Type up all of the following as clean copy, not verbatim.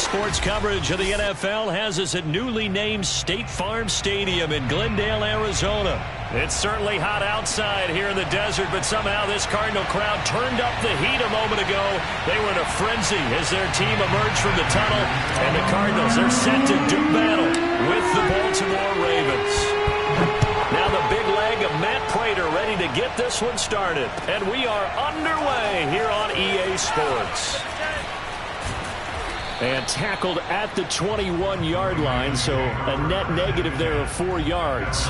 Sports coverage of the NFL has us at newly named State Farm Stadium in Glendale, Arizona. It's certainly hot outside here in the desert, but somehow this Cardinal crowd turned up the heat a moment ago. They were in a frenzy as their team emerged from the tunnel, and the Cardinals are set to do battle with the Baltimore Ravens. Now the big leg of Matt Pratt ready to get this one started, and we are underway here on EA Sports. And tackled at the 21-yard line, so a net negative there of 4 yards.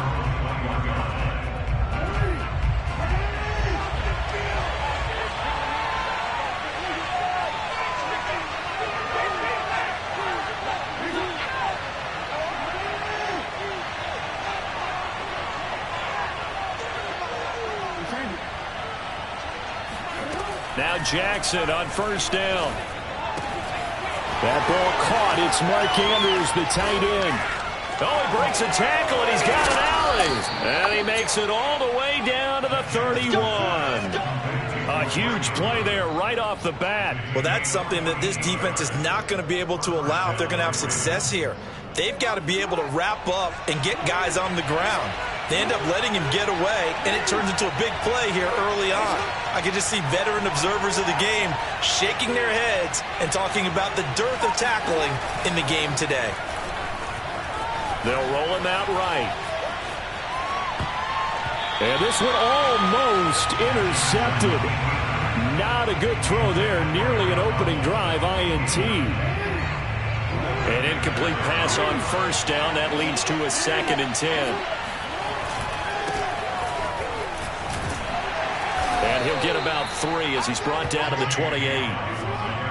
Now Jackson on first down. That ball caught. It's Mark Andrews, the tight end. Oh, he breaks a tackle, and he's got an alley. And he makes it all the way down to the 31. A huge play there right off the bat. Well, that's something that this defense is not going to be able to allow if they're going to have success here. They've got to be able to wrap up and get guys on the ground. They end up letting him get away, and it turns into a big play here early on. I can just see veteran observers of the game shaking their heads and talking about the dearth of tackling in the game today. They'll roll him out right. And this one almost intercepted. Not a good throw there. Nearly an opening drive, INT. An incomplete pass on first down. That leads to a 2nd and 10. And he'll get about 3 as he's brought down to the 28.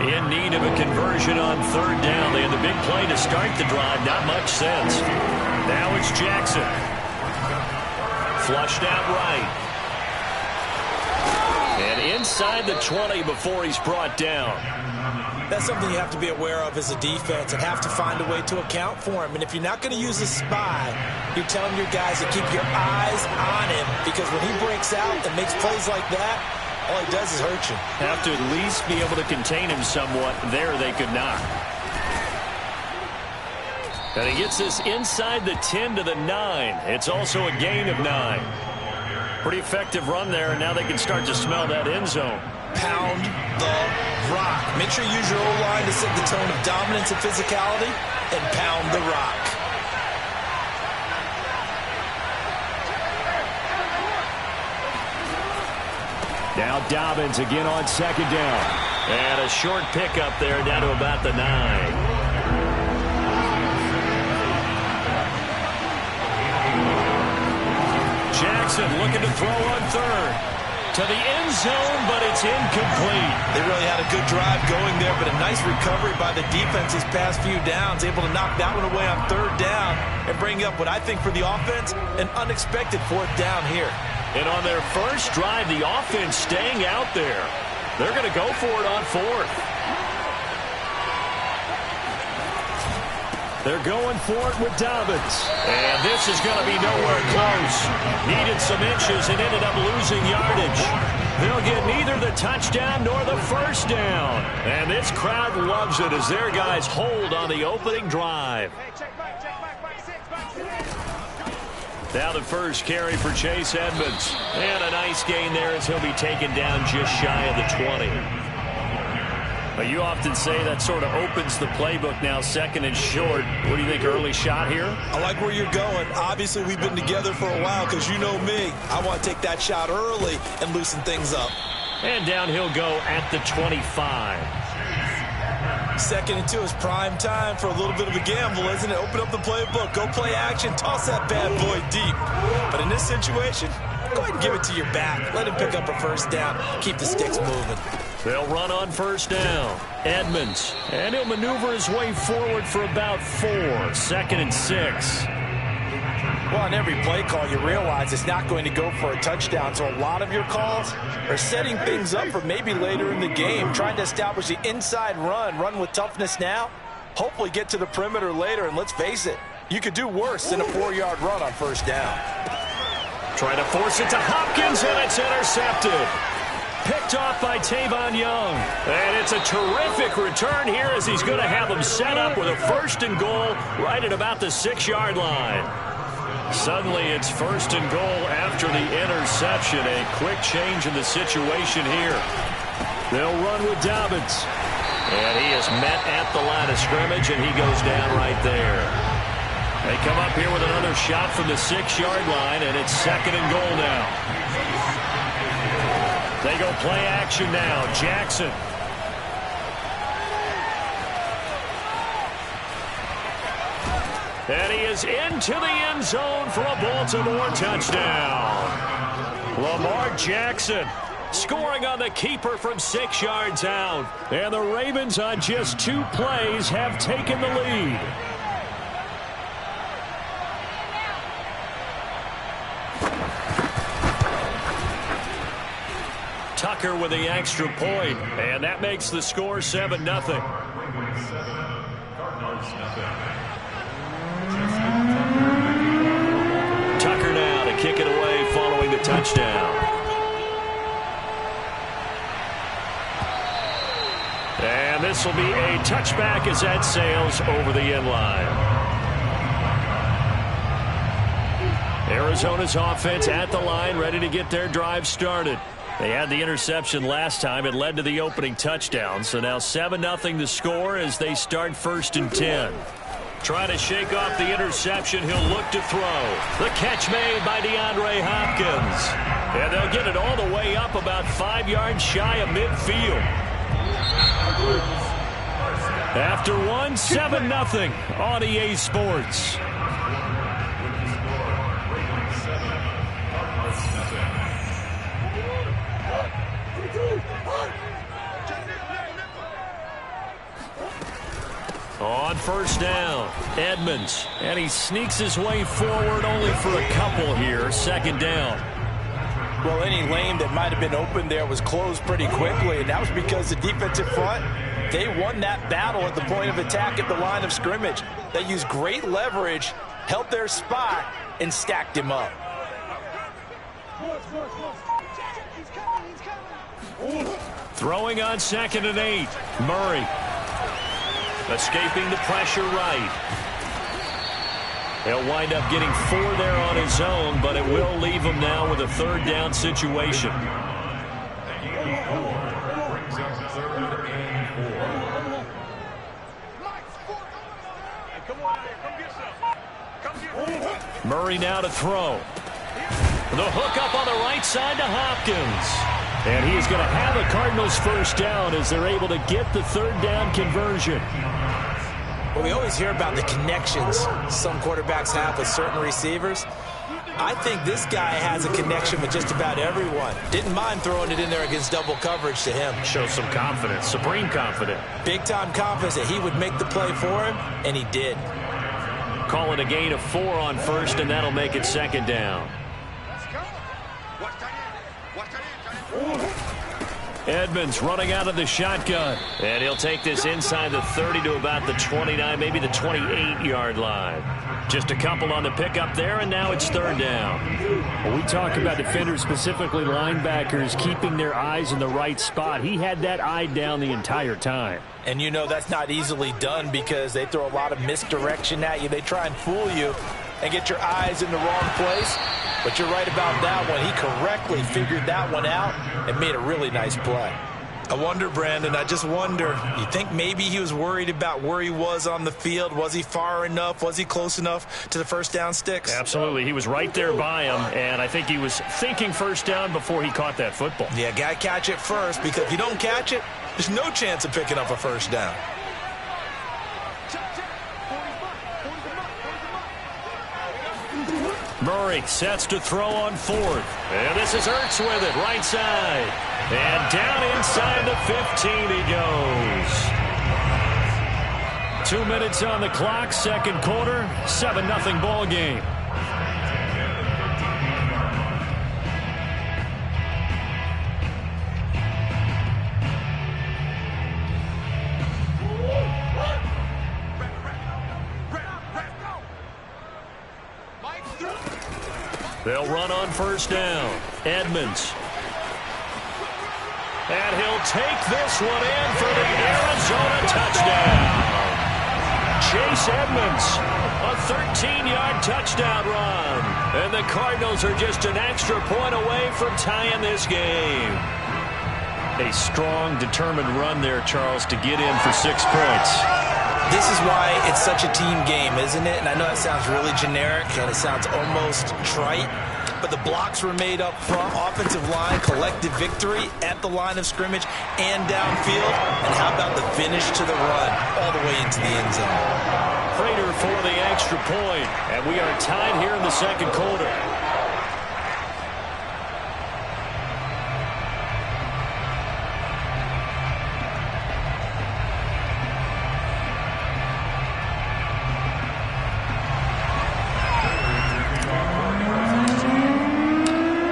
In need of a conversion on 3rd down. They had the big play to start the drive. Not much sense. Now it's Jackson. Flushed out right. And inside the 20 before he's brought down. That's something you have to be aware of as a defense and have to find a way to account for him. And if you're not going to use a spy, you're telling your guys to keep your eyes on him, because when he breaks out and makes plays like that, all he does is hurt you. Have to at least be able to contain him somewhat. There they could not. And he gets this inside the 10 to the 9. It's also a gain of 9. Pretty effective run there, and now they can start to smell that end zone. Pound the rock. Make sure you use your O-line to set the tone of dominance and physicality, and pound the rock. Now Dobbins again on 2nd down. And a short pickup there down to about the 9. Jackson looking to throw on 3rd. To the end zone, but it's incomplete. They really had a good drive going there, but a nice recovery by the defense these past few downs, able to knock that one away on 3rd down and bring up what I think for the offense, an unexpected 4th down here. And on their first drive, the offense staying out there. They're going to go for it on 4th. They're going for it with Dobbins. And this is going to be nowhere close. Needed some inches and ended up losing yardage. They'll get neither the touchdown nor the first down. And this crowd loves it as their guys hold on the opening drive. Now the first carry for Chase Edmonds. And a nice gain there as he'll be taken down just shy of the 20. But you often say that sort of opens the playbook now, 2nd and short. What do you think, early shot here? I like where you're going. Obviously, we've been together for a while because you know me. I want to take that shot early and loosen things up. And down he'll go at the 25. 2nd and 2 is prime time for a little bit of a gamble, isn't it? Open up the playbook, go play action, toss that bad boy deep. But in this situation, go ahead and give it to your back. Let him pick up a first down. Keep the sticks moving. They'll run on first down. Edmonds. And he'll maneuver his way forward for about 4. 2nd and 6. Well, on every play call, you realize it's not going to go for a touchdown. So a lot of your calls are setting things up for maybe later in the game, trying to establish the inside run with toughness now, hopefully get to the perimeter later. And let's face it, you could do worse than a 4-yard run on first down. Trying to force it to Hopkins, and it's intercepted. Picked off by Tavon Young. And it's a terrific return here as he's going to have them set up with a 1st and goal right at about the 6-yard line. Suddenly it's 1st and goal after the interception. A quick change in the situation here. They'll run with Dobbins. And he is met at the line of scrimmage, and he goes down right there. They come up here with another shot from the 6-yard line, and it's 2nd and goal now. They go play action now. Jackson. And he is into the end zone for a Baltimore touchdown. Lamar Jackson scoring on the keeper from 6 yards out. And the Ravens on just 2 plays have taken the lead. Tucker with the extra point, and that makes the score 7-0. Tucker now to kick it away following the touchdown. And this will be a touchback as that sails over the end line. Arizona's offense at the line, ready to get their drive started. They had the interception last time. It led to the opening touchdown. So now 7-0 the score as they start 1st and 10. Trying to shake off the interception. He'll look to throw. The catch made by DeAndre Hopkins. And they'll get it all the way up about 5 yards shy of midfield. After 7-0 on EA Sports. On 1st down, Edmonds, and he sneaks his way forward only for a couple here. 2nd down. Well, any lane that might have been open there was closed pretty quickly, and that was because the defensive front, they won that battle at the point of attack at the line of scrimmage. They used great leverage, held their spot, and stacked him up. Throwing on 2nd and 8, Murray. Escaping the pressure right. He'll wind up getting 4 there on his own, but it will leave him now with a 3rd down situation. Murray now to throw. The hook up on the right side to Hopkins. And he is going to have the Cardinals 1st down as they're able to get the 3rd down conversion. Well, we always hear about the connections some quarterbacks have with certain receivers. I think this guy has a connection with just about everyone. Didn't mind throwing it in there against double coverage to him. Shows some confidence, supreme confidence. Big-time confidence that he would make the play for him, and he did. Call it a gain of 4 on 1st, and that'll make it 2nd down. Edmonds running out of the shotgun. And he'll take this inside the 30 to about the 29, maybe the 28-yard line. Just a couple on the pickup there, and now it's 3rd down. Well, we talk about defenders, specifically linebackers, keeping their eyes in the right spot. He had that eye down the entire time. And you know that's not easily done because they throw a lot of misdirection at you. They try and fool you and get your eyes in the wrong place. But you're right about that one. He correctly figured that one out and made a really nice play. I wonder, Brandon, I just wonder, you think maybe he was worried about where he was on the field? Was he far enough? Was he close enough to the 1st down sticks? Absolutely. He was right there by him, and I think he was thinking 1st down before he caught that football. Yeah, got to catch it first, because if you don't catch it, there's no chance of picking up a 1st down. Murray sets to throw on 4th. And this is Ertz with it, right side. And down inside the 15 he goes. 2 minutes on the clock, 2nd quarter, 7-0 ball game. They'll run on 1st down. Edmonds. And he'll take this one in for the Arizona touchdown. Chase Edmonds, a 13-yard touchdown run. And the Cardinals are just an extra point away from tying this game. A strong, determined run there, Charles, to get in for 6 points. This is why it's such a team game, isn't it? And I know that sounds really generic and it sounds almost trite, but the blocks were made up front, offensive line, collective victory at the line of scrimmage and downfield. And how about the finish to the run all the way into the end zone? Prater for the extra point, and we are tied here in the second quarter.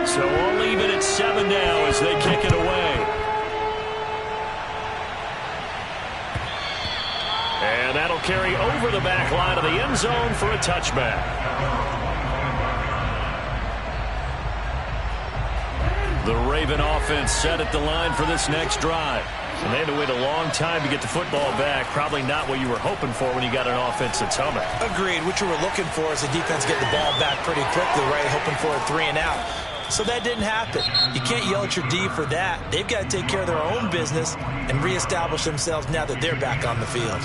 So we'll leave it at 7 now as they kick it away. And that'll carry over the back line of the end zone for a touchback. The Raven offense set at the line for this next drive. And they had to wait a long time to get the football back. Probably not what you were hoping for when you got an offense that's humming. Agreed. What you were looking for is the defense get the ball back pretty quickly, right? Hoping for a 3 and out. So that didn't happen. You can't yell at your D for that. They've got to take care of their own business and reestablish themselves now that they're back on the field.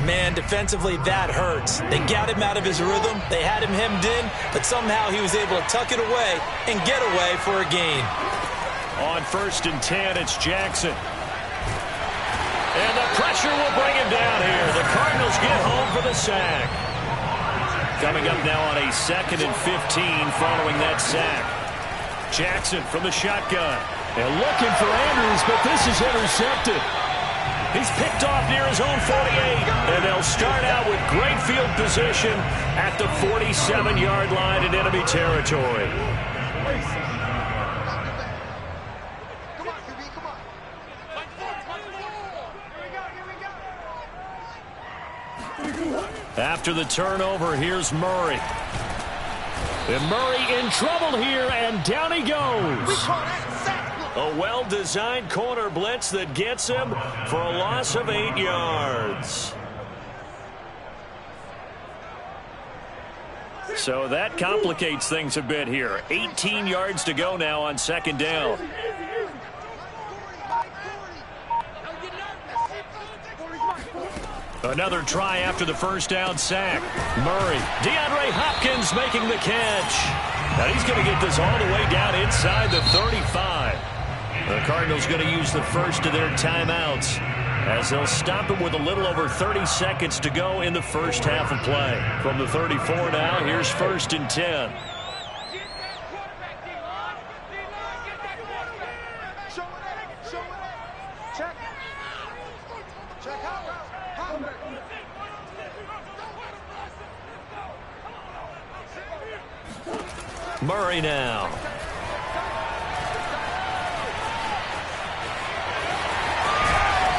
Man, defensively, that hurts. They got him out of his rhythm. They had him hemmed in, but somehow he was able to tuck it away and get away for a gain. On 1st and 10, it's Jackson. And the pressure will bring him down here. The Cardinals get home for the sack. Coming up now on a 2nd and 15 following that sack. Jackson from the shotgun. And looking for Andrews, but this is intercepted. He's picked off near his own 48. And they'll start out with great field position at the 47-yard line in enemy territory. After the turnover, here's Murray. And Murray in trouble here, and down he goes. A well-designed corner blitz that gets him for a loss of 8 yards. So that complicates things a bit here. 18 yards to go now on 2nd down. Another try after the 1st down sack. Murray. DeAndre Hopkins making the catch. Now he's going to get this all the way down inside the 35. The Cardinals going to use the first of their timeouts as they'll stop him with a little over 30 seconds to go in the first half of play. From the 34 now, here's 1st and 10. Murray now.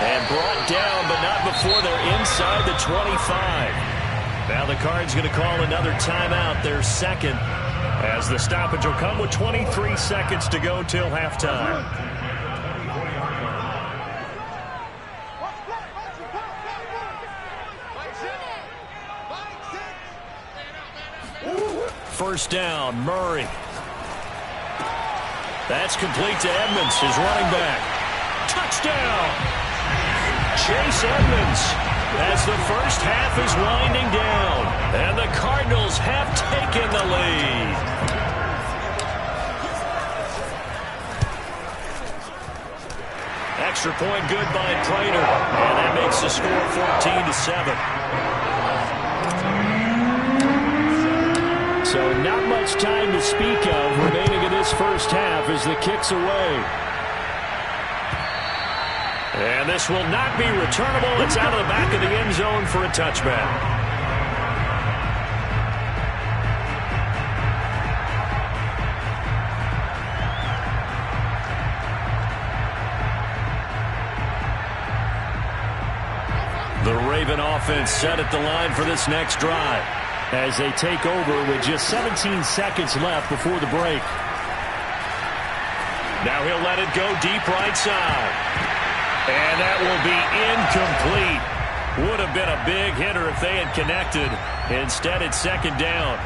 And brought down, but not before they're inside the 25. Now the Cards going to call another timeout, their 2nd, as the stoppage will come with 23 seconds to go till halftime. First down, Murray. That's complete to Edmonds, his running back. Touchdown! Chase Edmonds as the first half is winding down. And the Cardinals have taken the lead. Extra point good by Prater. And that makes the score 14-7. So not much time to speak of remaining in this first half as the kick's away. And this will not be returnable. It's out of the back of the end zone for a touchback. The Raven offense set at the line for this next drive as they take over with just 17 seconds left before the break. Now he'll let it go deep right side. And that will be incomplete. Would have been a big hitter if they had connected. Instead, it's second down.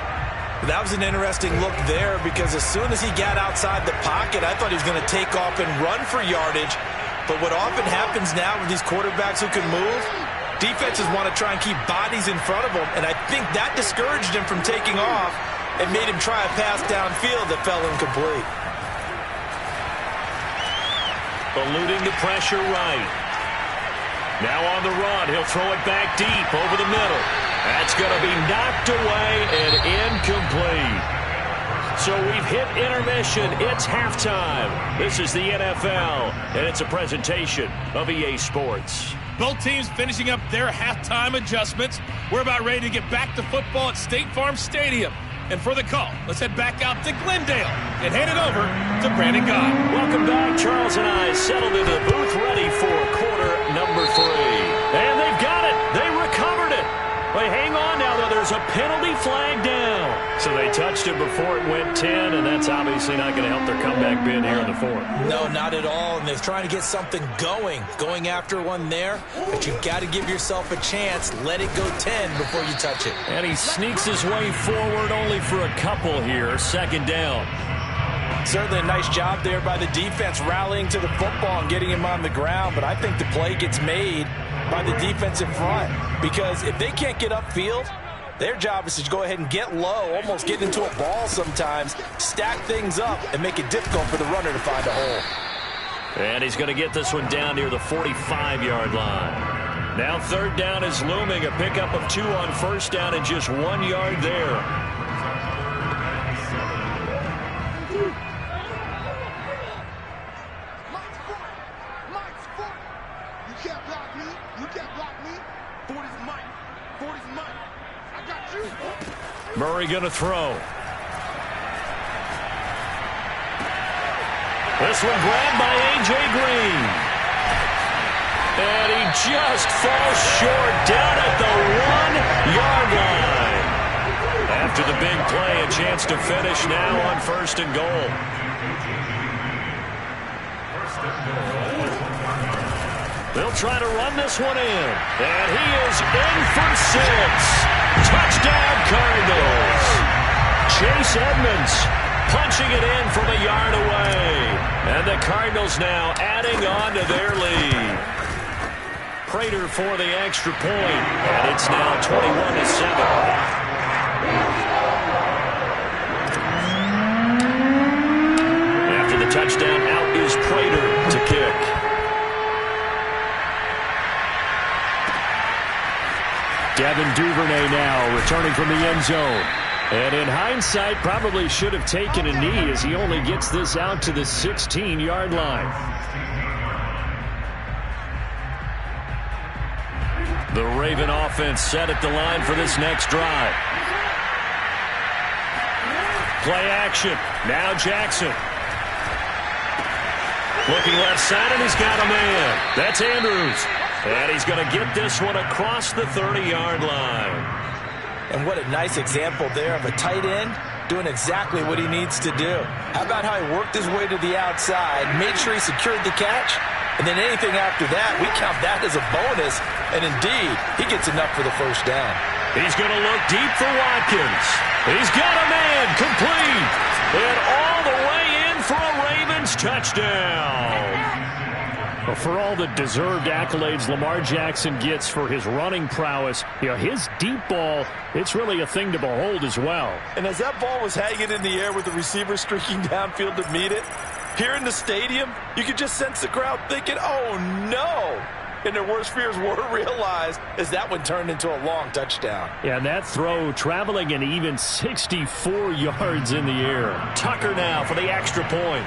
That was an interesting look there because as soon as he got outside the pocket, I thought he was going to take off and run for yardage. But what often happens now with these quarterbacks who can move, defenses want to try and keep bodies in front of them, and I think that discouraged him from taking off and made him try a pass downfield that fell incomplete. Eluding the pressure right. Now on the run, he'll throw it back deep over the middle. That's going to be knocked away and incomplete. So we've hit intermission. It's halftime. This is the NFL, and it's a presentation of EA Sports. Both teams finishing up their halftime adjustments. We're about ready to get back to football at State Farm Stadium. And for the call, let's head back out to Glendale and hand it over to Brandon Gott. Welcome back. Charles and I settled into the booth ready for quarter number 3. And they've got it. They recovered it. But hang on now, though. There's a penalty flag down. So they touched it before it went 10, and that's obviously not going to help their comeback bid here in the 4th. No, not at all. And they're trying to get something going after one there. But you've got to give yourself a chance. Let it go 10 before you touch it. And he sneaks his way forward only for a couple here. Second down. Certainly a nice job there by the defense rallying to the football and getting him on the ground. But I think the play gets made by the defense in front. Because if they can't get upfield, their job is to go ahead and get low, almost get into a ball sometimes, stack things up, and make it difficult for the runner to find a hole. And he's going to get this one down near the 45-yard line. Now third down is looming. A pickup of 2 on first down and just 1 yard there. Murray going to throw. This one grabbed by A.J. Green. And he just falls short down at the 1-yard line. After the big play, a chance to finish now on first and goal. They'll try to run this one in. And he is in for 6. Touchdown, Cardinals. Chase Edmonds punching it in from a yard away. And the Cardinals now adding on to their lead. Prater for the extra point. And it's now 21-7. After the touchdown, out is Prater to kick. Devin Duvernay now returning from the end zone. And in hindsight, probably should have taken a knee as he only gets this out to the 16-yard line. The Raven offense set at the line for this next drive. Play action. Now Jackson. Looking left side, and he's got a man. That's Andrews. And he's going to get this one across the 30-yard line. And what a nice example there of a tight end doing exactly what he needs to do. How about how he worked his way to the outside, made sure he secured the catch, and then anything after that, we count that as a bonus. And indeed, he gets enough for the first down. He's going to look deep for Watkins. He's got a man, complete. And all the way in for a Ravens touchdown. Well, for all the deserved accolades Lamar Jackson gets for his running prowess, his deep ball, it's really a thing to behold as well. And as that ball was hanging in the air with the receiver streaking downfield to meet it, here in the stadium, you could just sense the crowd thinking, oh, no. And their worst fears were realized as that one turned into a long touchdown. Yeah, and that throw traveling an even 64 yards in the air. Tucker now for the extra point.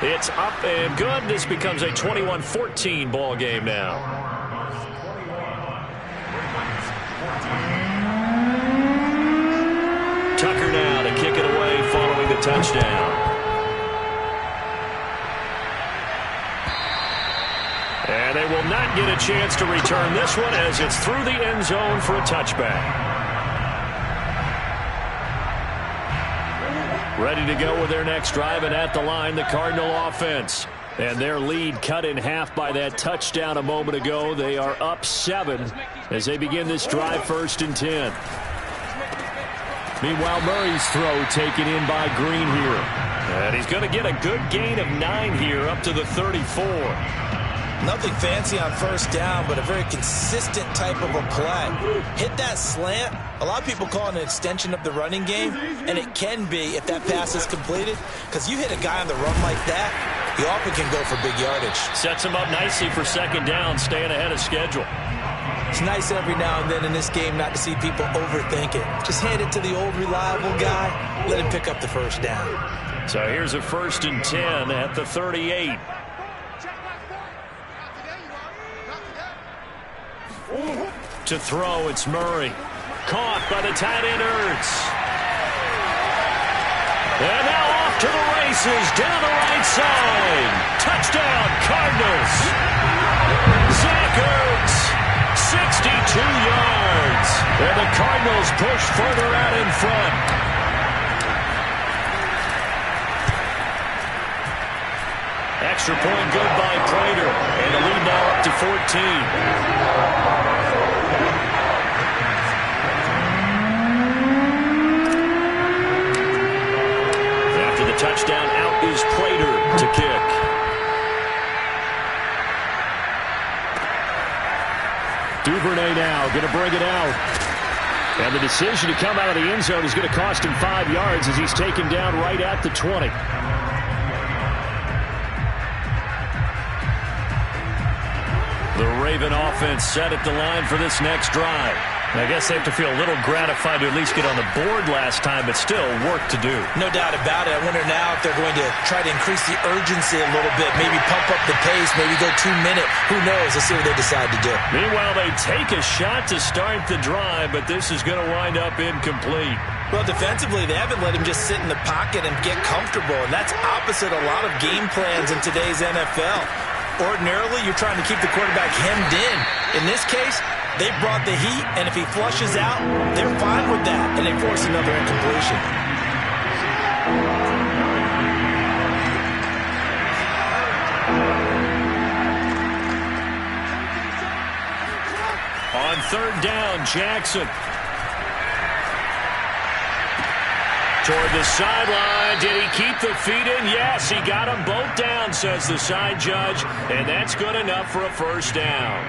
It's up and good. This becomes a 21-14 ball game now. Tucker now to kick it away following the touchdown. And they will not get a chance to return this one as it's through the end zone for a touchback. Ready to go with their next drive, and at the line, the Cardinal offense. And their lead cut in half by that touchdown a moment ago. They are up 7 as they begin this drive, 1st and 10. Meanwhile, Murray's throw taken in by Green here. And he's going to get a good gain of 9 here up to the 34. Nothing fancy on 1st down, but a very consistent type of a play. Hit that slant. A lot of people call it an extension of the running game, and it can be if that pass is completed, because you hit a guy on the run like that, he often can go for big yardage. Sets him up nicely for 2nd down, staying ahead of schedule. It's nice every now and then in this game not to see people overthink it. Just hand it to the old reliable guy, let him pick up the 1st down. So here's a 1st and 10 at the 38. To throw, it's Murray. Caught by the tight end, Ertz. And now off to the races, down the right side. Touchdown, Cardinals. Zach Ertz, 62 yards. And the Cardinals push further out in front. Extra point good by Prater. And the lead now up to 14. Touchdown, out is Prater to kick. Duvernay now going to bring it out. And the decision to come out of the end zone is going to cost him 5 yards as he's taken down right at the 20. The Raven offense set at the line for this next drive. I guess they have to feel a little gratified to at least get on the board last time, but still work to do. No doubt about it. I wonder now if they're going to try to increase the urgency a little bit, maybe pump up the pace, maybe go 2-minute. Who knows? Let's see what they decide to do. Meanwhile, they take a shot to start the drive, but this is going to wind up incomplete. Well, defensively, they haven't let him just sit in the pocket and get comfortable, and that's opposite a lot of game plans in today's NFL. Ordinarily, you're trying to keep the quarterback hemmed in. In this case, they brought the heat, and if he flushes out, they're fine with that, and they force another incompletion. On 3rd down, Jackson. Toward the sideline. Did he keep the feet in? Yes, he got them both down, says the side judge, and that's good enough for a 1st down.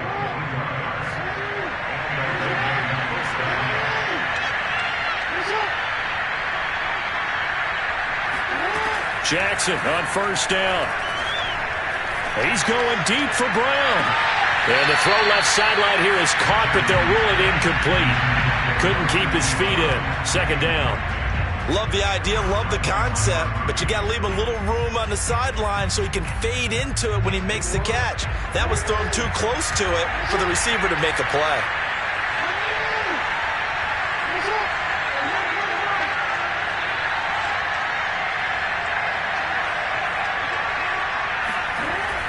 Jackson on 1st down. He's going deep for Brown. And the throw left sideline here is caught, but they'll rule it incomplete. Couldn't keep his feet in. 2nd down. Love the idea, love the concept, but you got to leave a little room on the sideline so he can fade into it when he makes the catch. That was thrown too close to it for the receiver to make a play.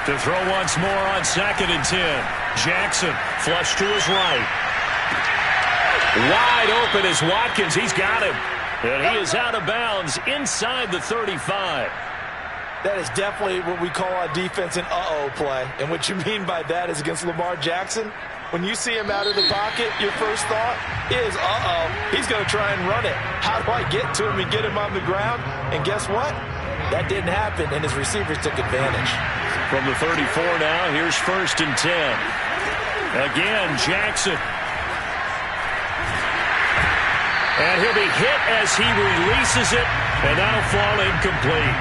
To throw once more on 2nd and 10. Jackson flush to his right. Wide open is Watkins. He's got him. And he is out of bounds inside the 35. That is definitely what we call a defense an uh-oh play. And what you mean by that is against Lamar Jackson, when you see him out of the pocket, your first thought is, uh-oh, he's going to try and run it. How do I get to him and get him on the ground? And guess what? That didn't happen, and his receivers took advantage. From the 34 now, here's 1st and 10. Again, Jackson. And he'll be hit as he releases it, and that'll fall incomplete.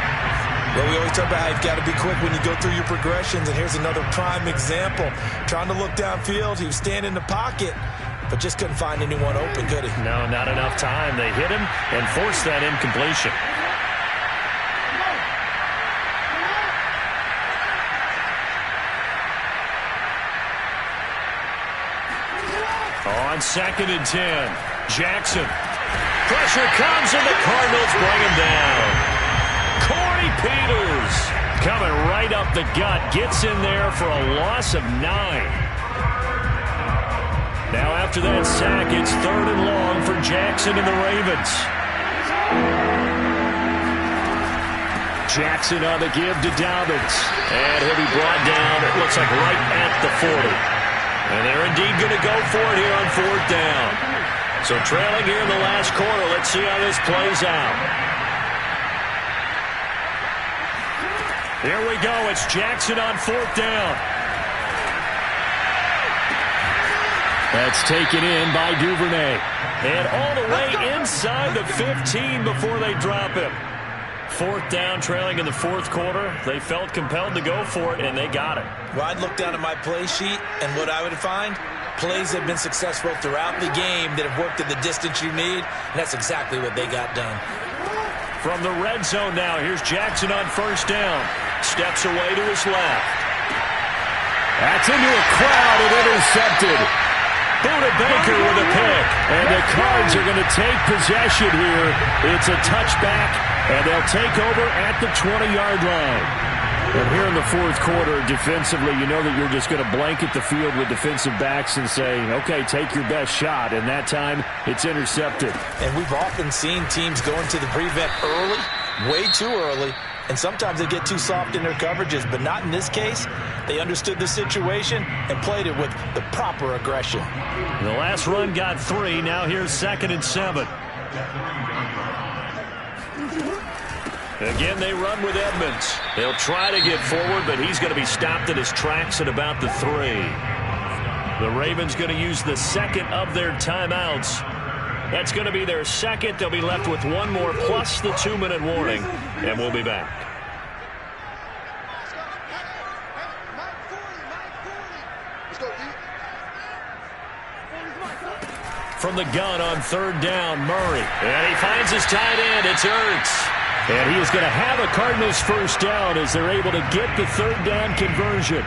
Well, we always talk about how you've got to be quick when you go through your progressions, and here's another prime example. Trying to look downfield, he was standing in the pocket, but just couldn't find anyone open, could he? No, not enough time. They hit him and forced that incompletion. On 2nd and 10, Jackson. Pressure comes, and the Cardinals bring him down. Corey Peters coming right up the gut. Gets in there for a loss of 9. Now after that sack, it's 3rd and long for Jackson and the Ravens. Jackson on the give to Dobbins. And he'll be brought down, it looks like right at the 40. And they're indeed going to go for it here on 4th down. So trailing here in the last quarter. Let's see how this plays out. Here we go. It's Jackson on 4th down. That's taken in by Duvernay. And all the way inside the 15 before they drop him. 4th down, trailing in the 4th quarter. They felt compelled to go for it, and they got it. Well, I'd look down at my play sheet, and what I would find, plays have been successful throughout the game that have worked at the distance you need, and that's exactly what they got done. From the red zone now, here's Jackson on 1st down. Steps away to his left. That's into a crowd and intercepted. Buda Baker with a pick. And the Cards are going to take possession here. It's a touchback, and they'll take over at the 20-yard line. And here in the 4th quarter, defensively, you know that you're just going to blanket the field with defensive backs and say, okay, take your best shot. And that time, it's intercepted. And we've often seen teams go into the prevent early, way too early, and sometimes they get too soft in their coverages, but not in this case. They understood the situation and played it with the proper aggression. The last run got 3. Now here's 2nd and 7. Again, they run with Edmonds. They'll try to get forward, but he's going to be stopped in his tracks at about the 3. The Ravens going to use the 2nd of their timeouts. That's going to be their 2nd. They'll be left with 1 more plus the 2-minute warning, and we'll be back. From the gun on 3rd down, Murray. And he finds his tight end. It's Ertz. And he is going to have a Cardinals 1st down as they're able to get the 3rd down conversion.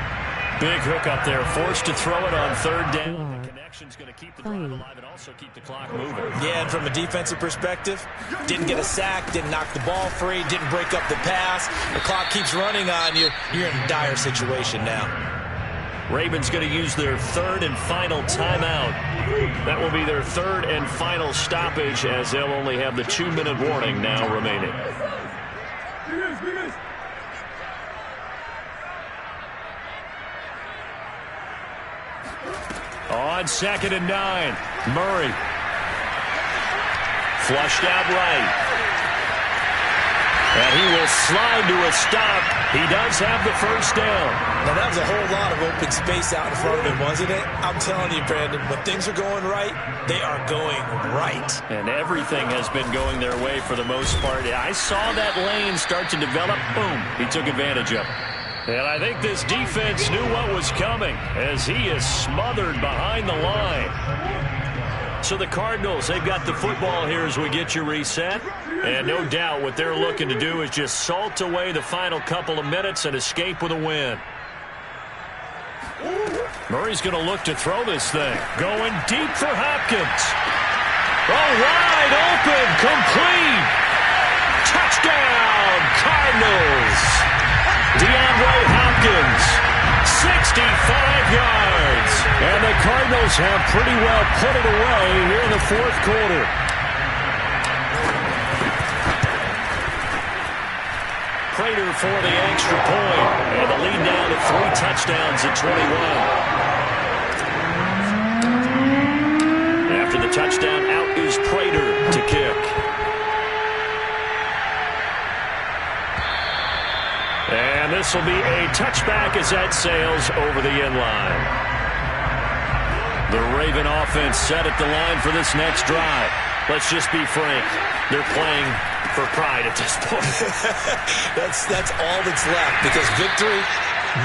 Big hook up there, forced to throw it on 3rd down. The connection's going to keep the drive alive and also keep the clock moving. Yeah, and from a defensive perspective, didn't get a sack, didn't knock the ball free, didn't break up the pass. The clock keeps running on you. You're in a dire situation now. Ravens going to use their 3rd and final timeout. That will be their 3rd and final stoppage as they'll only have the 2-minute warning now remaining. On 2nd and 9, Murray. Flushed out right. And he will slide to a stop. He does have the 1st down. Now, that was a whole lot of open space out in front of him, wasn't it? I'm telling you, Brandon, when things are going right, they are going right. And everything has been going their way for the most part. I saw that lane start to develop. Boom. He took advantage of it. And I think this defense knew what was coming as he is smothered behind the line. So the Cardinals, they've got the football here as we get you reset. And no doubt what they're looking to do is just salt away the final couple of minutes and escape with a win. Murray's going to look to throw this thing. Going deep for Hopkins. Oh, wide open, complete. Touchdown, Cardinals. DeAndre Hopkins, 65 yards. And the Cardinals have pretty well put it away here in the 4th quarter. Prater for the extra point. And the lead down to 3 touchdowns at 21. After the touchdown, out is Prater to kick. And this will be a touchback as that sails over the end line. The Raven offense set at the line for this next drive. Let's just be frank. They're playing for pride at this point. That's all that's left because victory,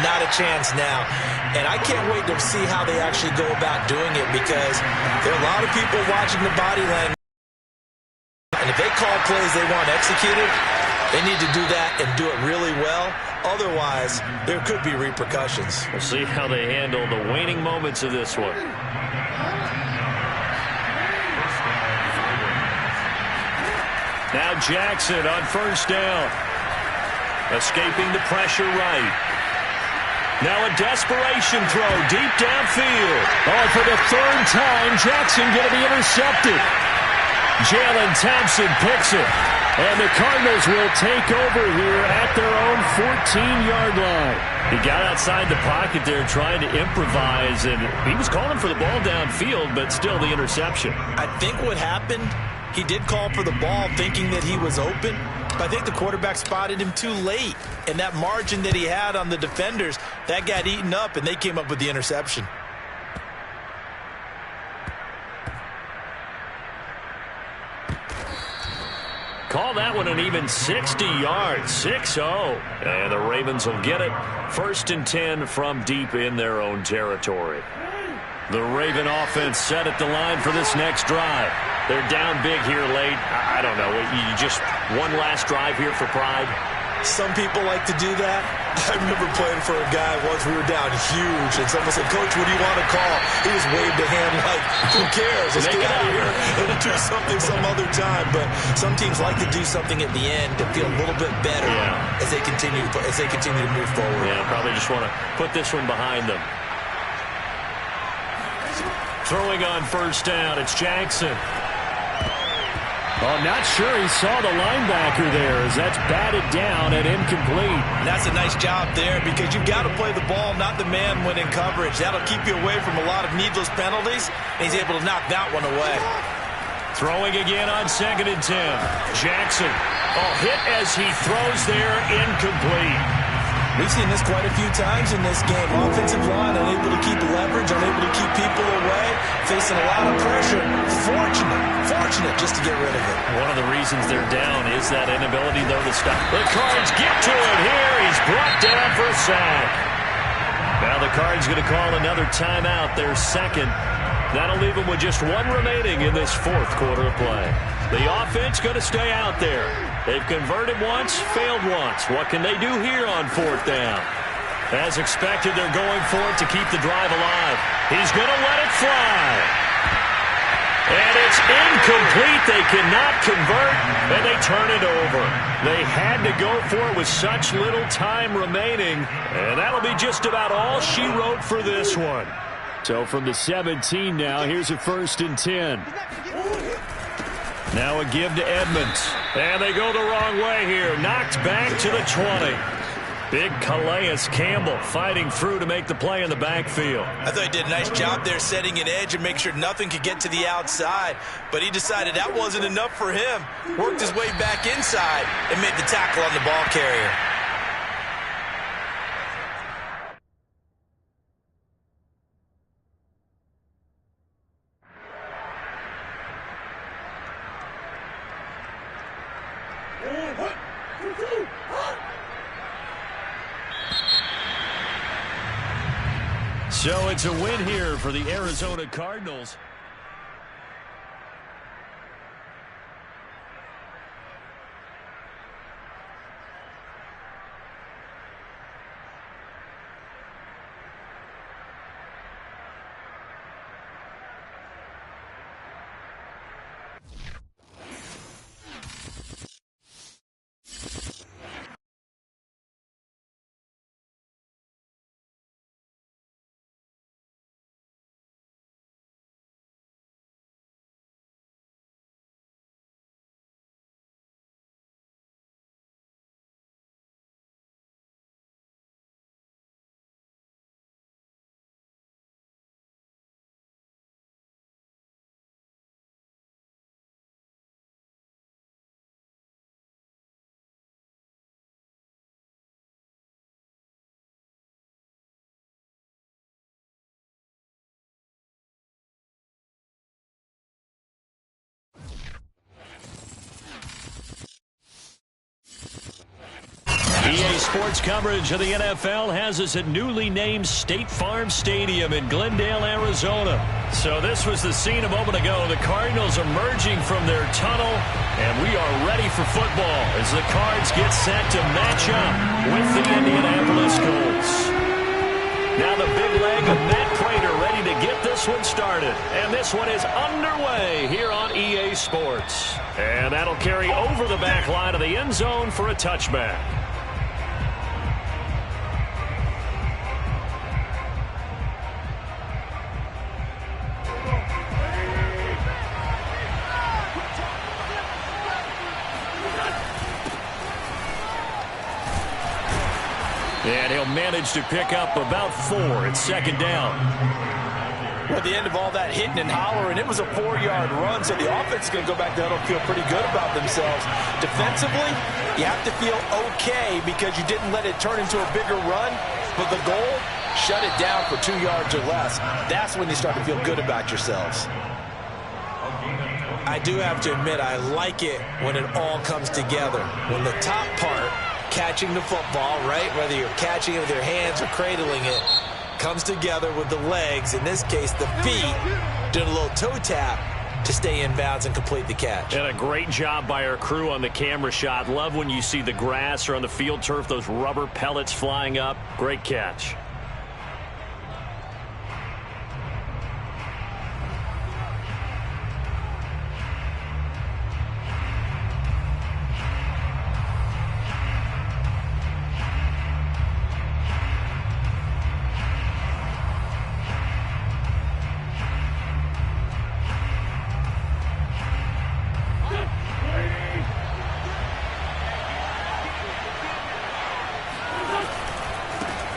not a chance now. And I can't wait to see how they actually go about doing it because there are a lot of people watching the body language. And if they call plays they want executed, they need to do that and do it really well. Otherwise, there could be repercussions. We'll see how they handle the waning moments of this one. Now Jackson on 1st down. Escaping the pressure right. Now a desperation throw deep downfield. Oh, for the 3rd time, Jackson going to be intercepted. Jalen Thompson picks it. And the Cardinals will take over here at their own 14-yard line. He got outside the pocket there trying to improvise, and he was calling for the ball downfield, but still the interception. I think what happened, he did call for the ball thinking that he was open, but I think the quarterback spotted him too late. And that margin that he had on the defenders, that got eaten up, and they came up with the interception. Call that one an even 60 yards, 6-0. And the Ravens will get it. 1st and 10 from deep in their own territory. The Raven offense set at the line for this next drive. They're down big here late. I don't know. You just one last drive here for pride? Some people like to do that. I remember playing for a guy once. We were down huge, and someone said, "Coach, what do you want to call?" He just waved a hand like, "Who cares? Let's get out of here and do something some other time." But some teams like to do something at the end to feel a little bit better as they continue to move forward. Yeah, probably just want to put this one behind them. Throwing on 1st down, it's Jackson. Oh, not sure he saw the linebacker there as that's batted down and incomplete. And that's a nice job there because you've got to play the ball, not the man when in coverage. That'll keep you away from a lot of needless penalties, and he's able to knock that one away. Throwing again on 2nd and 10. Jackson. Oh, hit as he throws there, incomplete. We've seen this quite a few times in this game. Offensive line unable to keep leverage, unable to keep people away, facing a lot of pressure. Fortunate just to get rid of it. One of the reasons they're down is that inability, though, to stop. The Cards get to it here. He's brought down for a sack. Now the Cards going to call another timeout, their second. That'll leave them with just one remaining in this 4th quarter of play. The offense going to stay out there. They've converted once, failed once. What can they do here on 4th down? As expected, they're going for it to keep the drive alive. He's going to let it fly. And it's incomplete. They cannot convert, and they turn it over. They had to go for it with such little time remaining, and that'll be just about all she wrote for this one. So from the 17 now, here's a 1st and 10. Now a give to Edmonds. And they go the wrong way here. Knocked back to the 20. Big Calais Campbell fighting through to make the play in the backfield. I thought he did a nice job there setting an edge and make sure nothing could get to the outside. But he decided that wasn't enough for him. Worked his way back inside and made the tackle on the ball carrier. So it's a win here for the Arizona Cardinals. EA Sports coverage of the NFL has us at newly named State Farm Stadium in Glendale, Arizona. So this was the scene a moment ago. The Cardinals emerging from their tunnel, and we are ready for football as the Cards get set to match up with the Indianapolis Colts. Now the big leg of Matt Prater ready to get this one started. And this one is underway here on EA Sports. And that'll carry over the back line of the end zone for a touchback. And he'll manage to pick up about 4. It's second down. At the end of all that hitting and hollering, it was a 4-yard run, so the offense is going to go back to huddle and feel pretty good about themselves. Defensively, you have to feel okay because you didn't let it turn into a bigger run, but the goal, shut it down for 2 yards or less. That's when you start to feel good about yourselves. I do have to admit, I like it when it all comes together. When the top part, catching the football, right, whether you're catching it with your hands or cradling it, comes together with the legs, in this case the feet, doing a little toe tap to stay in bounds and complete the catch. And a great job by our crew on the camera shot. Love when you see the grass or on the field turf, those rubber pellets flying up. Great catch.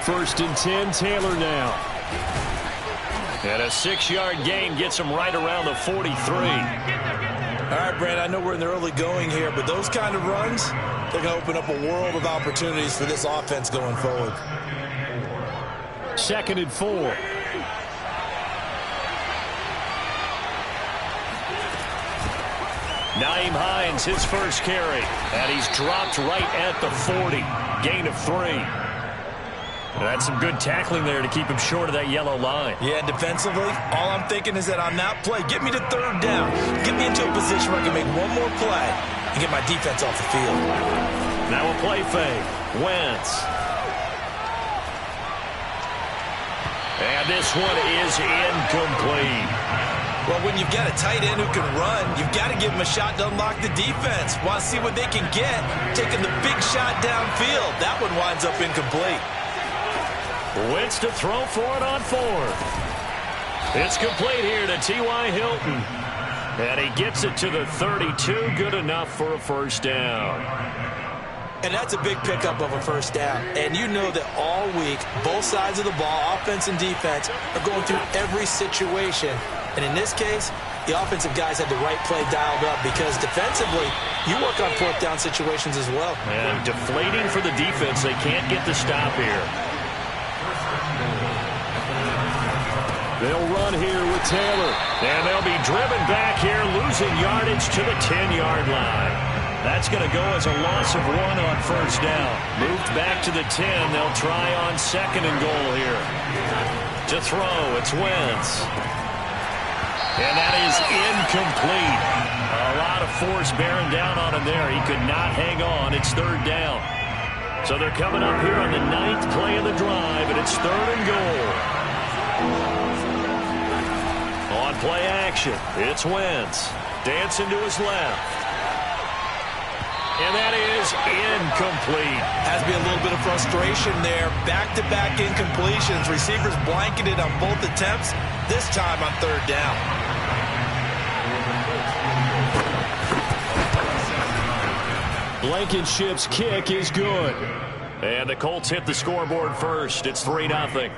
First and 10, Taylor now. And a 6-yard gain gets him right around the 43. All right, Brent, I know we're in the early going here, but those kind of runs, they're going to open up a world of opportunities for this offense going forward. Second and 4. Nyheim Hines, his first carry. And he's dropped right at the 40. Gain of 3. That's some good tackling there to keep him short of that yellow line. Yeah, defensively, all I'm thinking is that on that play, get me to third down. Get me into a position where I can make one more play and get my defense off the field. Now a play fake. Wentz. And this one is incomplete. Well, when you've got a tight end who can run, you've got to give him a shot to unlock the defense. Want to see what they can get, taking the big shot downfield. That one winds up incomplete. Wentz to throw for it on 4th. It's complete here to T.Y. Hilton. And he gets it to the 32. Good enough for a first down. And that's a big pickup of a first down. And you know that all week, both sides of the ball, offense and defense, are going through every situation. And in this case, the offensive guys had the right play dialed up because defensively, you work on 4th down situations as well. And deflating for the defense. They can't get the stop here. They'll run here with Taylor. And they'll be driven back here, losing yardage to the 10-yard line. That's going to go as a loss of 1 on first down. Moved back to the 10. They'll try on 2nd and goal here. To throw, it's Wentz. And that is incomplete. A lot of force bearing down on him there. He could not hang on. It's 3rd down. So they're coming up here on the 9th play of the drive, and it's 3rd and goal. On play action, it's Wentz. Dancing to his left. And that is incomplete. Has to be a little bit of frustration there. Back-to-back incompletions. Receivers blanketed on both attempts, this time on 3rd down. Blankenship's kick is good. And the Colts hit the scoreboard first. It's 3-0.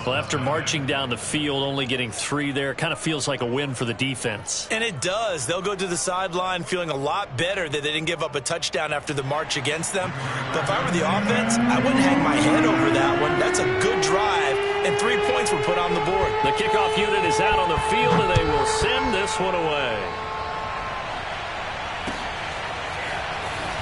Well, after marching down the field, only getting 3 there, kind of feels like a win for the defense. And it does. They'll go to the sideline feeling a lot better that they didn't give up a touchdown after the march against them. But if I were the offense, I wouldn't hang my head over that one. That's a good drive, and 3 points were put on the board. The kickoff unit is out on the field, and they will send this one away.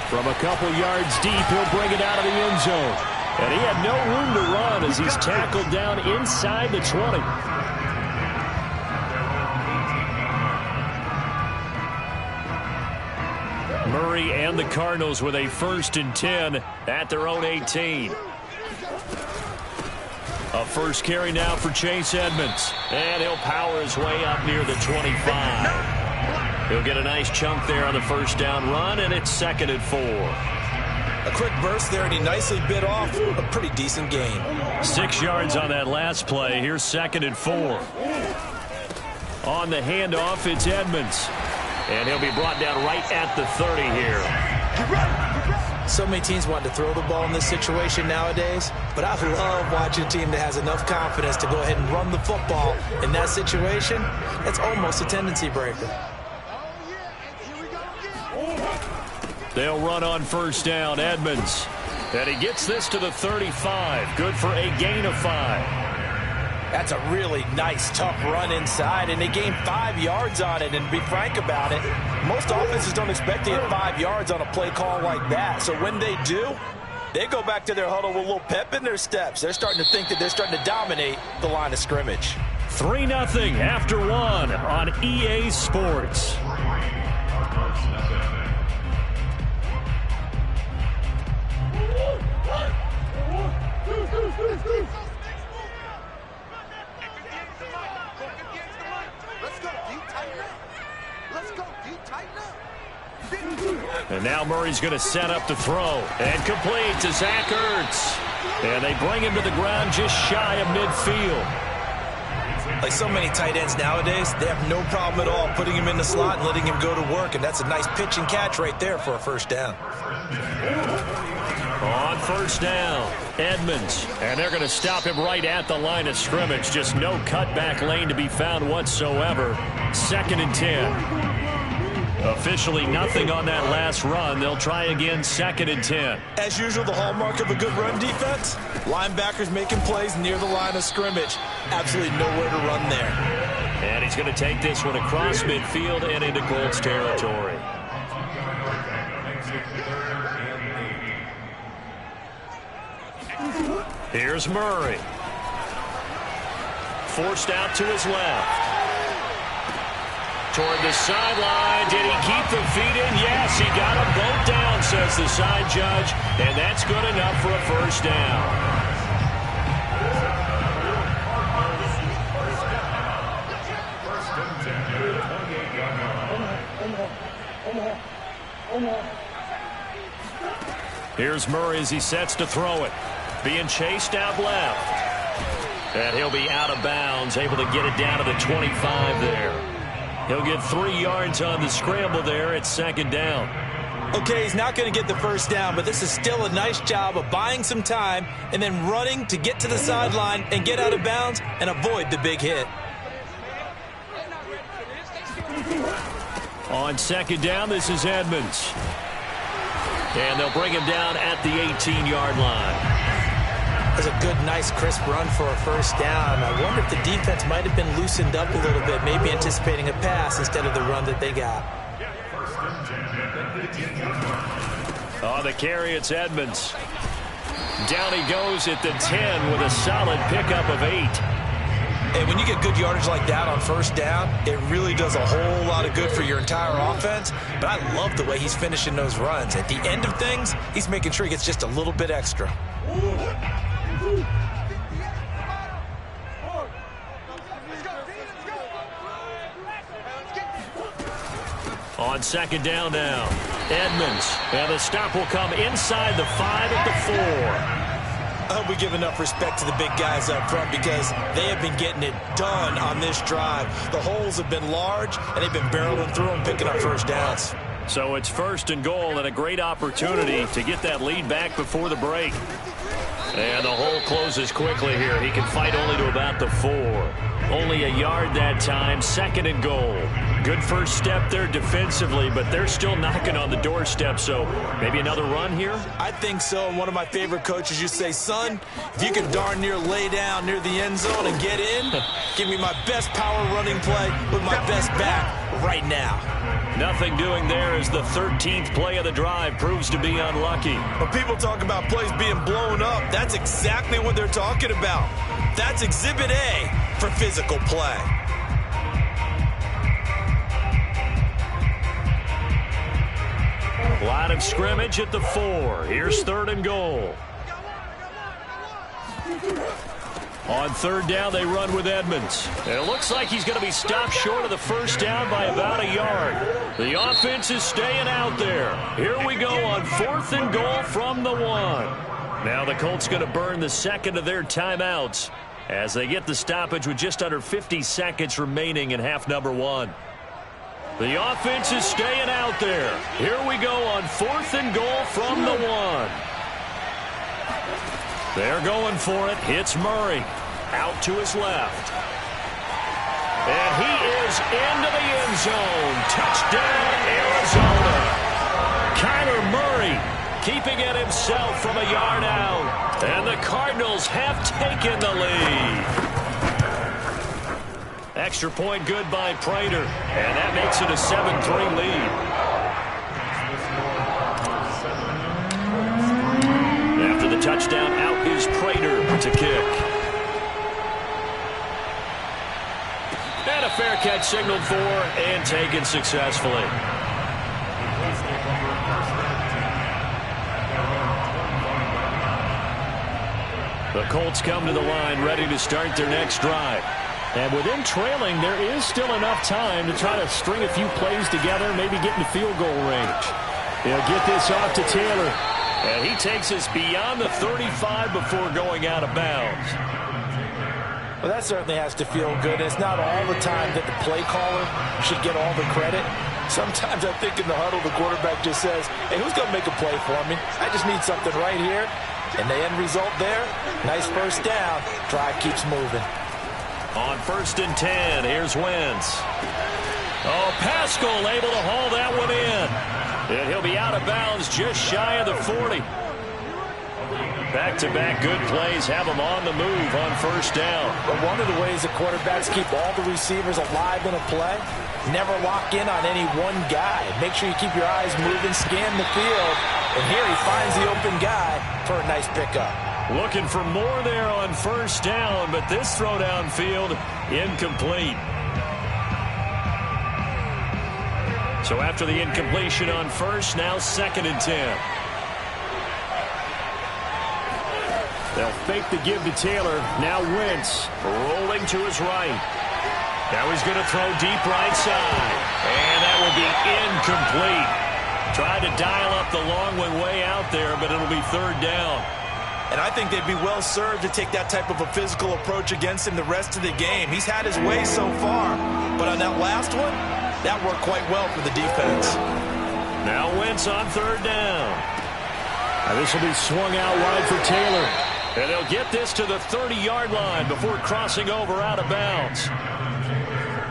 From a couple yards deep, he'll bring it out of the end zone. And he had no room to run as he's tackled down inside the 20. Murray and the Cardinals with a 1st and 10 at their own 18. A first carry now for Chase Edmonds. And he'll power his way up near the 25. He'll get a nice chunk there on the first down run, and it's 2nd and 4. A quick burst there, and he nicely bit off a pretty decent gain. 6 yards on that last play. Here's 2nd and 4. On the handoff, it's Edmonds. And he'll be brought down right at the 30 here. So many teams want to throw the ball in this situation nowadays, but I love watching a team that has enough confidence to go ahead and run the football in that situation. That's almost a tendency breaker. They'll run on first down, Edmonds. And he gets this to the 35. Good for a gain of 5. That's a really nice, tough run inside, and they gained 5 yards on it. And to be frank about it, most offenses don't expect to get 5 yards on a play call like that. So when they do, they go back to their huddle with a little pep in their steps. They're starting to think that they're starting to dominate the line of scrimmage. 3-0 after 1 on EA Sports. And now Murray's going to set up to throw. And complete to Zach Ertz. And they bring him to the ground just shy of midfield. Like so many tight ends nowadays, they have no problem at all putting him in the slot and letting him go to work. And that's a nice pitch and catch right there for a first down. On first down, Edmonds. And they're going to stop him right at the line of scrimmage. Just no cutback lane to be found whatsoever. 2nd and 10. Officially nothing on that last run. They'll try again, 2nd and 10. As usual, the hallmark of a good run defense, linebackers making plays near the line of scrimmage. Absolutely nowhere to run there. And he's going to take this one across midfield and into Colts territory. Here's Murray. Forced out to his left. Toward the sideline. Did he keep the feet in? Yes, he got them both down, says the side judge. And that's good enough for a first down. Here's Murray as he sets to throw it. Being chased out left. And he'll be out of bounds, able to get it down to the 25 there. He'll get 3 yards on the scramble there at 2nd down. Okay, he's not going to get the first down, but this is still a nice job of buying some time and then running to get to the sideline and get out of bounds and avoid the big hit. On 2nd down, this is Edmonds. And they'll bring him down at the 18-yard line. That's a good, nice, crisp run for a first down. I wonder if the defense might have been loosened up a little bit, maybe anticipating a pass instead of the run that they got. On the carry, it's Edmonds. Down he goes at the 10 with a solid pickup of 8. And when you get good yardage like that on first down, it really does a whole lot of good for your entire offense. But I love the way he's finishing those runs. At the end of things, he's making sure he gets just a little bit extra. On 2nd down now, Edmonds. And the stop will come inside the 5 at the 4. I hope we give enough respect to the big guys up front because they have been getting it done on this drive. The holes have been large, and they've been barreling through them, picking up first downs. So it's 1st and goal and a great opportunity to get that lead back before the break. And the hole closes quickly here. He can fight only to about the 4. Only a yard that time, 2nd and goal. Good first step there defensively, but they're still knocking on the doorstep, so maybe another run here? I think so, and one of my favorite coaches used to say, son, if you can darn near lay down near the end zone and get in, give me my best power running play with my best back right now. Nothing doing there as the 13th play of the drive proves to be unlucky. When people talk about plays being blown up, that's exactly what they're talking about. That's Exhibit A for physical play. Line of scrimmage at the 4. Here's 3rd and goal. On 3rd down, they run with Edmonds. And it looks like he's going to be stopped short of the first down by about a yard. The offense is staying out there. Here we go on 4th and goal from the 1. Now the Colts going to burn the 2nd of their timeouts as they get the stoppage with just under 50 seconds remaining in half number 1. The offense is staying out there. Here we go on 4th and goal from the 1. They're going for it. Hits Murray. Out to his left. And he is into the end zone. Touchdown, Arizona. Kyler Murray keeping it himself from a yard out. And the Cardinals have taken the lead. Extra point good by Prater. And that makes it a 7-3 lead. After the touchdown, out is Prater to kick. And a fair catch signaled for and taken successfully. The Colts come to the line ready to start their next drive. And with them trailing, there is still enough time to try to string a few plays together, maybe get in field goal range. They'll get this off to Taylor. And he takes us beyond the 35 before going out of bounds. Well, that certainly has to feel good. It's not all the time that the play caller should get all the credit. Sometimes I think in the huddle, the quarterback just says, hey, who's going to make a play for me? I just need something right here. And the end result there, nice first down. Drive keeps moving. On 1st and 10, here's Wentz. Oh, Pascal able to haul that one in. And he'll be out of bounds just shy of the 40. Back-to-back good plays have them on the move on 1st down. But one of the ways the quarterbacks keep all the receivers alive in a play, never lock in on any one guy. Make sure you keep your eyes moving, scan the field, and here he finds the open guy for a nice pickup. Looking for more there on 1st down, but this throw downfield incomplete. So after the incompletion on 1st, now 2nd and 10. They'll fake the give to Taylor. Now Wentz rolling to his right. Now he's going to throw deep right side. And that will be incomplete. Tried to dial up the long way out there, but it'll be 3rd down. And I think they'd be well served to take that type of a physical approach against him the rest of the game. He's had his way so far. But on that last one, that worked quite well for the defense. Now Wentz on 3rd down. Now this will be swung out wide for Taylor. And they'll get this to the 30-yard line before crossing over out of bounds.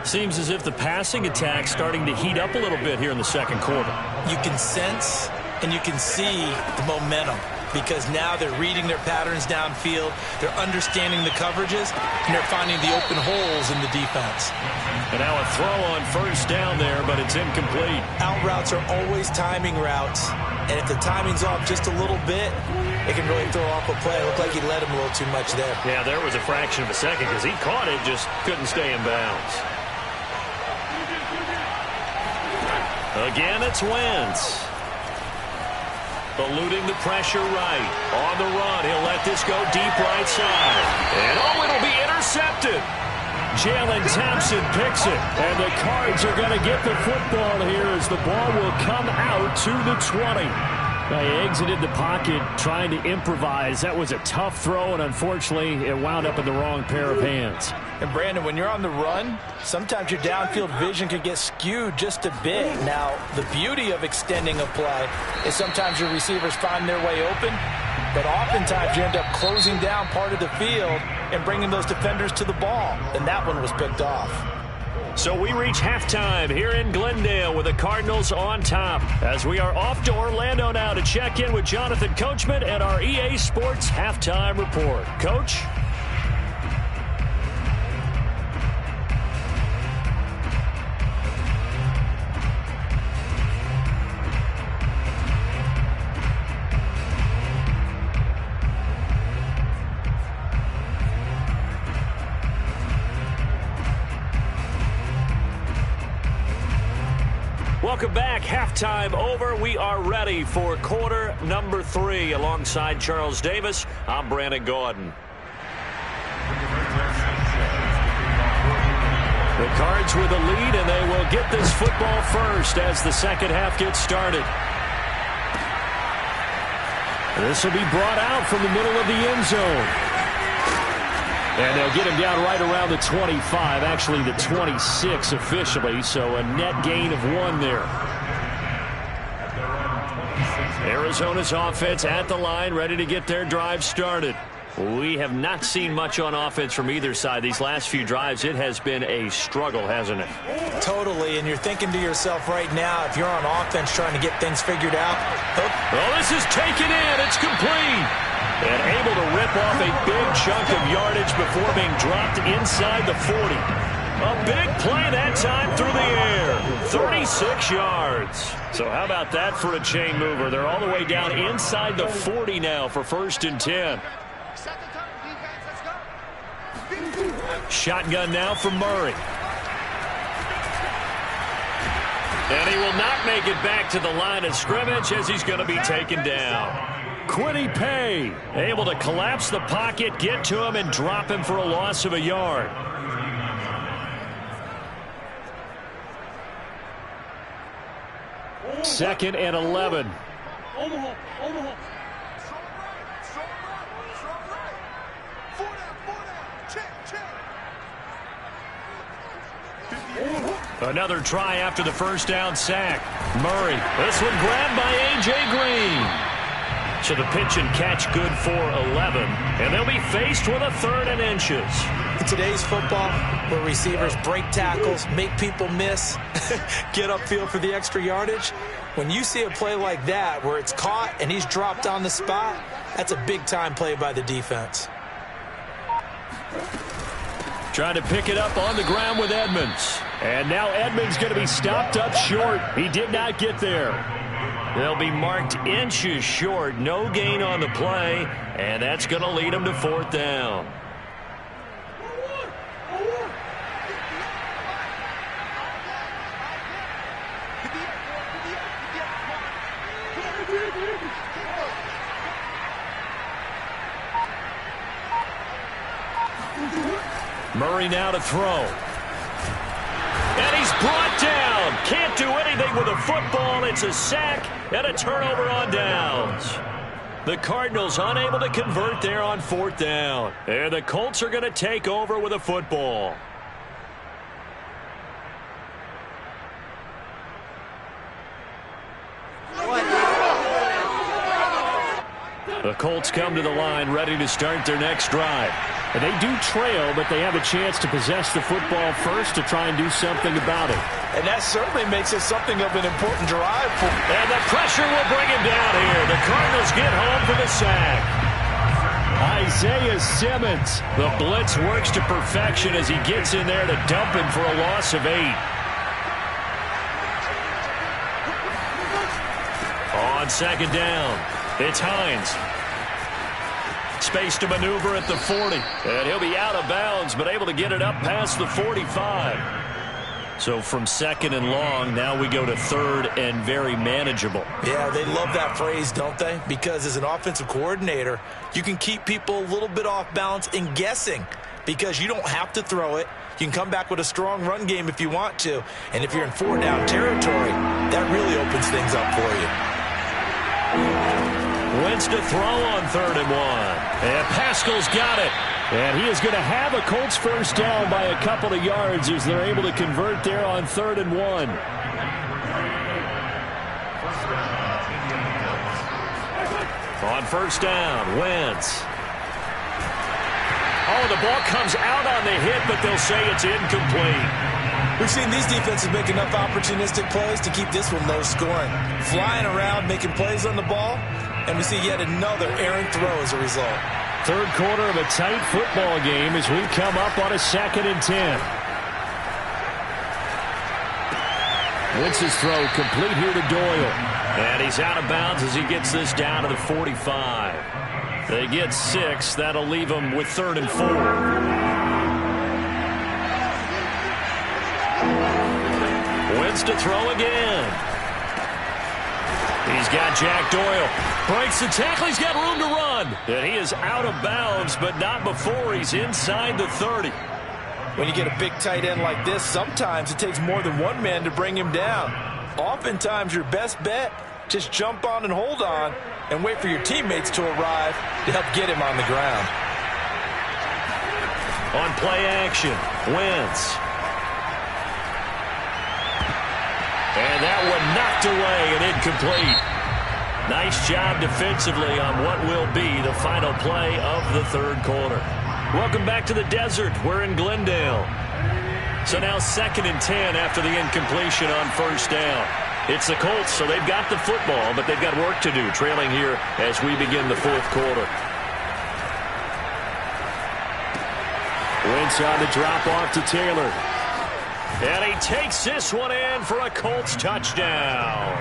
Seems as if the passing attack's starting to heat up a little bit here in the 2nd quarter. You can sense and you can see the momentum because now they're reading their patterns downfield, they're understanding the coverages, and they're finding the open holes in the defense. And now a throw on 1st down there, but it's incomplete. Out routes are always timing routes, and if the timing's off just a little bit, it can really throw off a play. It looked like he led him a little too much there. Yeah, there was a fraction of a second because he caught it, just couldn't stay in bounds. Again, it's Wentz. Eluding the pressure right. On the run, he'll let this go deep right side. And oh, it'll be intercepted. Jalen Thompson picks it. And the Cards are going to get the football here as the ball will come out to the 20. He exited the pocket trying to improvise. That was a tough throw, and unfortunately, it wound up in the wrong pair of hands. And, Brandon, when you're on the run, sometimes your downfield vision can get skewed just a bit. Now, the beauty of extending a play is sometimes your receivers find their way open, but oftentimes you end up closing down part of the field and bringing those defenders to the ball, and that one was picked off. So we reach halftime here in Glendale with the Cardinals on top as we are off to Orlando now to check in with Jonathan Coachman and our EA Sports Halftime Report. Coach? Welcome back. Halftime over. We are ready for quarter number 3. Alongside Charles Davis, I'm Brandon Gordon. The Cards with a lead, and they will get this football first as the 2nd half gets started. This will be brought out from the middle of the end zone. And they'll get him down right around the 25, actually the 26 officially, so a net gain of 1 there. Arizona's offense at the line, ready to get their drive started. We have not seen much on offense from either side. These last few drives, it has been a struggle, hasn't it? Totally, and you're thinking to yourself right now, if you're on offense trying to get things figured out. Oh, this is taken in. It's complete. And able to rip off a big chunk of yardage before being dropped inside the 40. A big play that time through the air. 36 yards. So how about that for a chain mover? They're all the way down inside the 40 now for 1st and 10. Shotgun now from Murray. And he will not make it back to the line of scrimmage as he's going to be taken down. Quiddy Pay able to collapse the pocket, get to him, and drop him for a loss of a yard. Second and 11. Another try after the first down sack. Murray. This one grabbed by A.J. Green. So the pitch and catch good for 11. And they'll be faced with a 3rd and inches. In today's football, where receivers break tackles, make people miss, get upfield for the extra yardage, when you see a play like that where it's caught and he's dropped on the spot, that's a big-time play by the defense. Trying to pick it up on the ground with Edmonds. And now Edmonds going to be stopped up short. He did not get there. They'll be marked inches short. No gain on the play. And that's going to lead them to 4th down. Murray now to throw. And he's brought down. Can't do anything with a football. It's a sack and a turnover on downs. The Cardinals unable to convert there on 4th down. And the Colts are going to take over with a football. The Colts come to the line ready to start their next drive. And they do trail, but they have a chance to possess the football first to try and do something about it. And that certainly makes it something of an important drive. And the pressure will bring him down here. The Cardinals get home for the sack. Isaiah Simmons. The blitz works to perfection as he gets in there to dump him for a loss of 8. On 2nd down, it's Hines. Space to maneuver at the 40. And he'll be out of bounds, but able to get it up past the 45. So from 2nd and long, now we go to 3rd and very manageable. Yeah, they love that phrase, don't they? Because as an offensive coordinator, you can keep people a little bit off balance and guessing because you don't have to throw it. You can come back with a strong run game if you want to. And if you're in 4-down territory, that really opens things up for you. Wentz to throw on 3rd and 1. And Pascal's got it. And he is going to have a Colts first down by a couple of yards as they're able to convert there on 3rd and 1. On 1st down, Wentz. Oh, the ball comes out on the hit, but they'll say it's incomplete. We've seen these defenses make enough opportunistic plays to keep this one low scoring. Flying around, making plays on the ball, and we see yet another errant throw as a result. 3rd quarter of a tight football game as we come up on a 2nd and 10. Wentz's throw complete here to Doyle. And he's out of bounds as he gets this down to the 45. They get 6. That'll leave them with 3rd and 4. Wentz to throw again. He's got Jack Doyle. Breaks the tackle. He's got room to run. And he is out of bounds, but not before he's inside the 30. When you get a big tight end like this, sometimes it takes more than one man to bring him down. Oftentimes, your best bet, just jump on and hold on and wait for your teammates to arrive to help get him on the ground. On play action, Wentz. And that one knocked away and incomplete. Nice job defensively on what will be the final play of the third quarter. Welcome back to the desert. We're in Glendale. So now 2nd and 10 after the incompletion on first down. It's the Colts, so they've got the football, but they've got work to do, trailing here as we begin the fourth quarter. Wentz on the drop-off to Taylor. And he takes this one in for a Colts touchdown.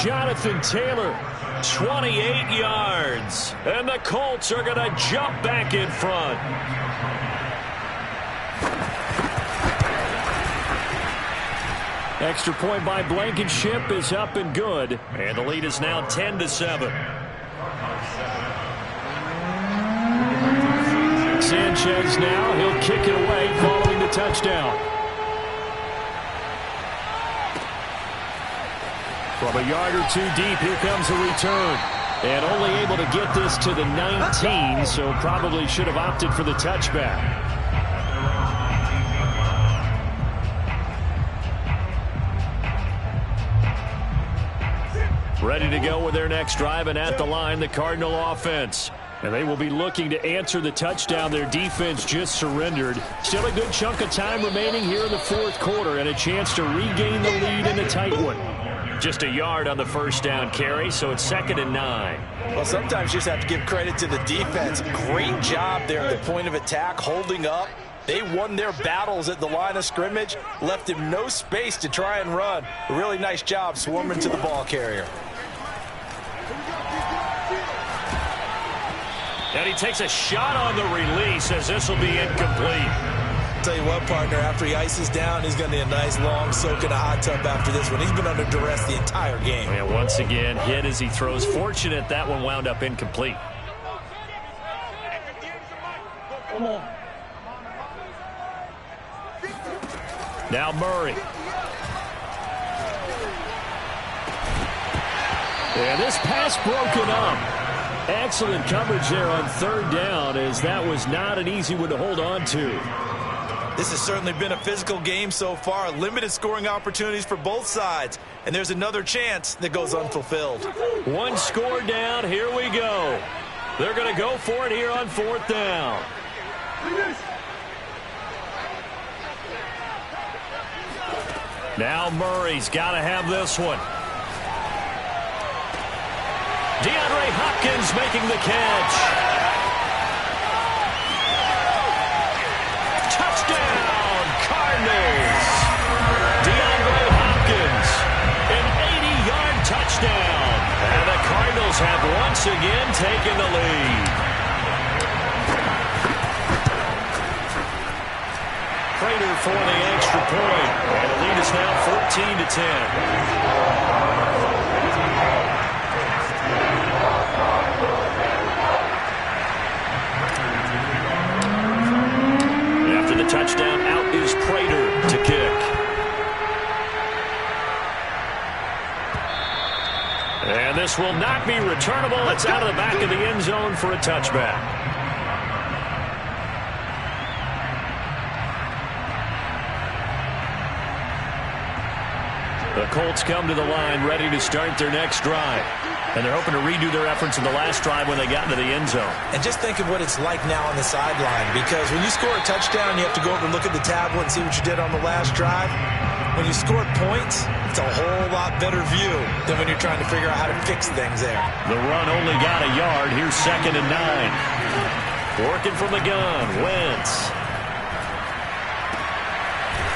Jonathan Taylor, 28 yards. And the Colts are going to jump back in front. Extra point by Blankenship is up and good. And the lead is now 10-7. Sanchez now, he'll kick it away following the touchdown. From a yard or two deep, here comes a return. And only able to get this to the 19, so probably should have opted for the touchback. Ready to go with their next drive, and at the line, the Cardinal offense. And they will be looking to answer the touchdown their defense just surrendered. Still a good chunk of time remaining here in the fourth quarter, and a chance to regain the lead in a tight one. Just a yard on the first down carry, so it's 2nd and 9. Well, sometimes you just have to give credit to the defense. Great job there at the point of attack, holding up. They won their battles at the line of scrimmage, left him no space to try and run. A really nice job swarming to the ball carrier. And he takes a shot on the release as this will be incomplete. Tell you what, partner, after he ices down, he's going to need a nice long soak in a hot tub after this one. He's been under duress the entire game. And once again, hit as he throws. Fortunate that one wound up incomplete. Now Murray. And this pass broken up. Excellent coverage there on third down, as that was not an easy one to hold on to. This has certainly been a physical game so far. Limited scoring opportunities for both sides. And there's another chance that goes unfulfilled. One score down. Here we go. They're going to go for it here on fourth down. Now Murray's got to have this one. DeAndre Hopkins making the catch. Touchdown, Cardinals. DeAndre Hopkins, an 80-yard touchdown. And the Cardinals have once again taken the lead. Prater for the extra point. And the lead is now 14-10. The touchdown, out is Prater to kick. And this will not be returnable. It's out of the back of the end zone for a touchback. The Colts come to the line ready to start their next drive. And they're hoping to redo their efforts in the last drive when they got into the end zone. And just think of what it's like now on the sideline, because when you score a touchdown, you have to go over and look at the tablet and see what you did on the last drive. When you score points, it's a whole lot better view than when you're trying to figure out how to fix things there. The run only got a yard. Here's 2nd and 9. Working from the gun, Wentz.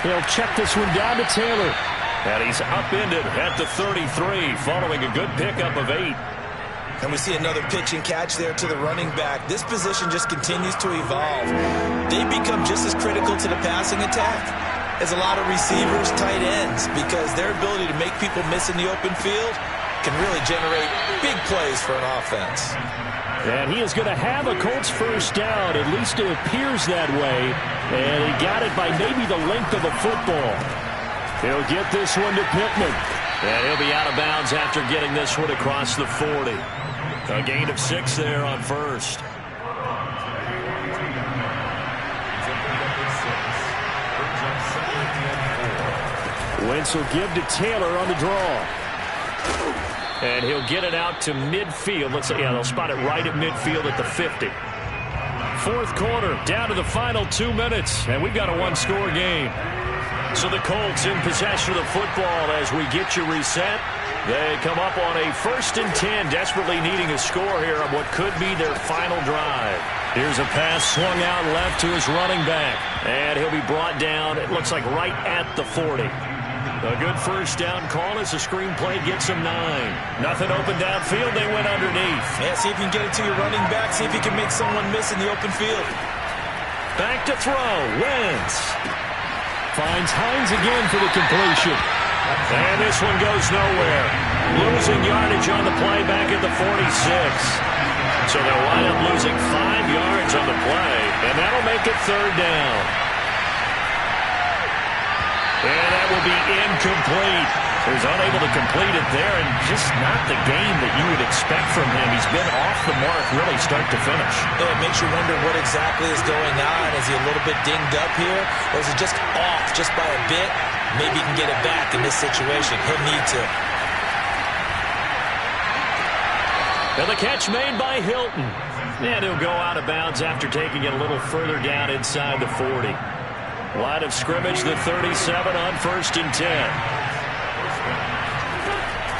He'll check this one down to Taylor. And he's upended at the 33 following a good pickup of 8. And we see another pitch and catch there to the running back. This position just continues to evolve. They become just as critical to the passing attack as a lot of receivers, tight ends, because their ability to make people miss in the open field can really generate big plays for an offense. And he is going to have a Colts first down. At least it appears that way. And he got it by maybe the length of a football. He'll get this one to Pittman. And he'll be out of bounds after getting this one across the 40. A gain of 6 there on first. Wentz will give to Taylor on the draw. And he'll get it out to midfield. Let's say, yeah, they'll spot it right at midfield at the 50. Fourth quarter, down to the final 2 minutes, and we've got a one-score game. So the Colts in possession of the football as we get you reset. They come up on a 1st and 10, desperately needing a score here on what could be their final drive. Here's a pass swung out left to his running back, and he'll be brought down, it looks like right at the 40. A good first down call as the screenplay gets him 9. Nothing open downfield. They went underneath. Yeah, see if you can get it to your running back. See if you can make someone miss in the open field. Back to throw. Wentz finds Hines again for the completion. And this one goes nowhere. Losing yardage on the play back at the 46. So they'll wind up losing 5 yards on the play. And that'll make it 3rd down. And that will be incomplete. He was unable to complete it there, and just not the game that you would expect from him. He's been off the mark really start to finish. Yeah, it makes you wonder what exactly is going on. Is he a little bit dinged up here, or is it just off just by a bit? Maybe he can get it back in this situation. He'll need to. And the catch made by Hilton. And he'll go out of bounds after taking it a little further down inside the 40. Line of scrimmage, the 37 on 1st and 10.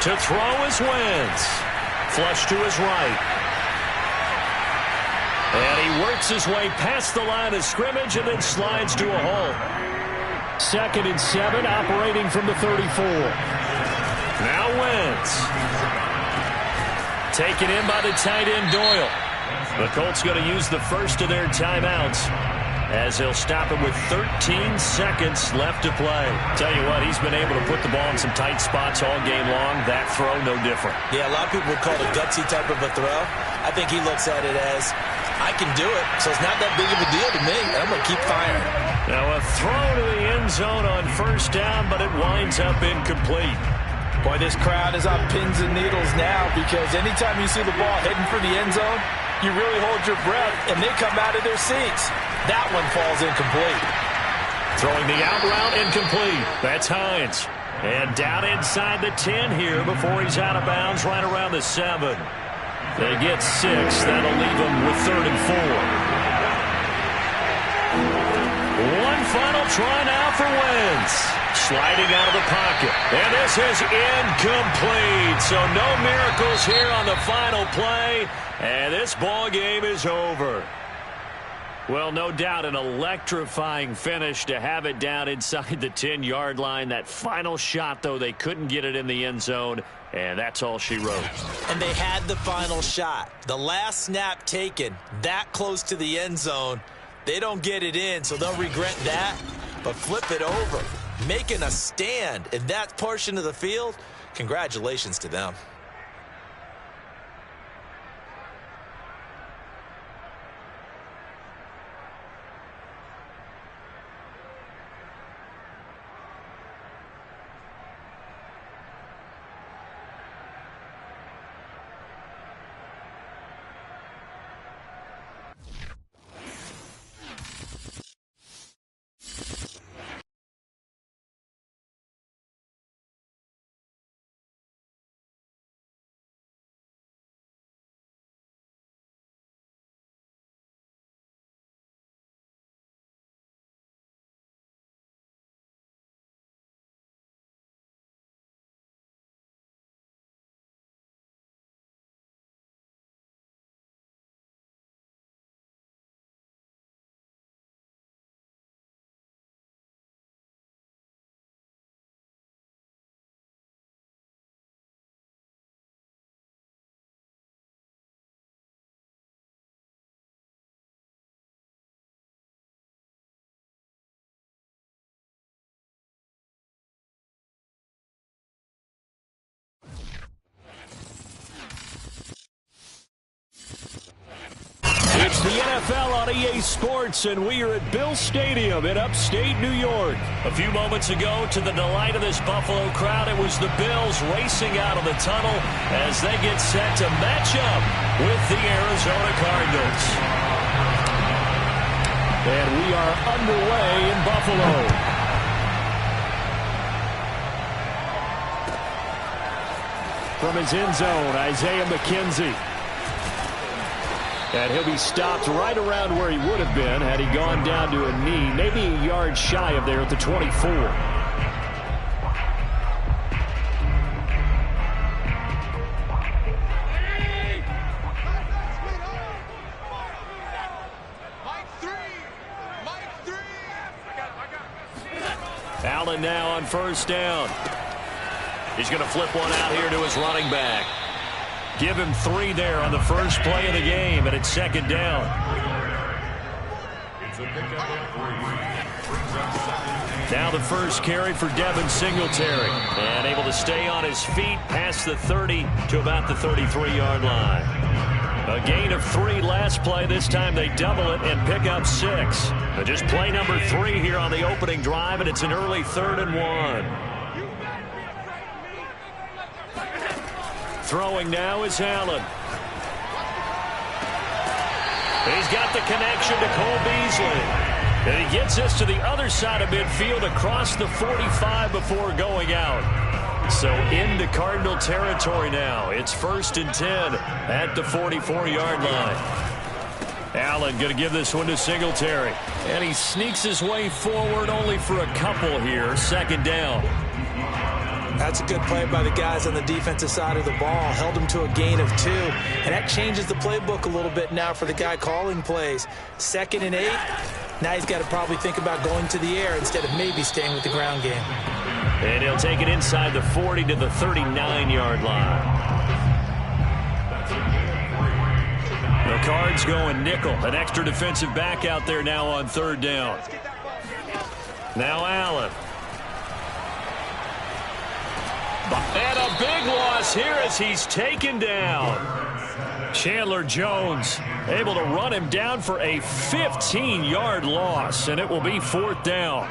To throw is Wentz. Flush to his right. And he works his way past the line of scrimmage and then slides to a halt. 2nd and 7, operating from the 34. Now Wentz. Taken in by the tight end Doyle. The Colts going to use the first of their timeouts, as they'll stop it with 13 seconds left to play. Tell you what, he's been able to put the ball in some tight spots all game long. That throw, no different. Yeah, a lot of people would call it a gutsy type of a throw. I think he looks at it as, I can do it, so it's not that big of a deal to me, and I'm going to keep firing. Now a throw to the end zone on 1st down, but it winds up incomplete. Boy, this crowd is on pins and needles now, because anytime you see the ball heading for the end zone, you really hold your breath, and they come out of their seats. That one falls incomplete. Throwing the out route, incomplete. That's Hines. And down inside the 10 here before he's out of bounds right around the 7. They get 6. That'll leave them with 3rd and 4. One final try now for Wentz. Sliding out of the pocket. And this is incomplete. So no miracles here on the final play. And this ball game is over. Well, no doubt an electrifying finish to have it down inside the 10-yard line. That final shot, though, they couldn't get it in the end zone, and that's all she wrote. And they had the final shot. The last snap taken that close to the end zone. They don't get it in, so they'll regret that. But flip it over, making a stand in that portion of the field, congratulations to them. It's the NFL on EA Sports, and we are at Bill Stadium in upstate New York. A few moments ago, to the delight of this Buffalo crowd, it was the Bills racing out of the tunnel as they get set to match up with the Arizona Cardinals. And we are underway in Buffalo. from his end zone, Isaiah McKenzie. And he'll be stopped right around where he would have been had he gone down to a knee, maybe a yard shy of there at the 24. Allen now on first down. He's going to flip one out here to his running back. Give him 3 there on the first play of the game, and it's second down. Now the first carry for Devin Singletary. And able to stay on his feet past the 30 to about the 33-yard line. A gain of 3 last play. This time they double it and pick up 6. But just play number 3 here on the opening drive, and it's an early 3rd and 1. Throwing now is Allen. He's got the connection to Cole Beasley. And he gets this to the other side of midfield across the 45 before going out. So into Cardinal territory now. It's 1st and 10 at the 44-yard line. Allen going to give this one to Singletary. And he sneaks his way forward only for a couple here. 2nd down. That's a good play by the guys on the defensive side of the ball. Held him to a gain of 2. And that changes the playbook a little bit now for the guy calling plays. 2nd and 8. Now he's got to probably think about going to the air instead of maybe staying with the ground game. And he'll take it inside the 40 to the 39-yard line. The Cards going nickel. An extra defensive back out there now on 3rd down. Now Allen. And a big loss here as he's taken down. Chandler Jones able to run him down for a 15-yard loss, and it will be 4th down.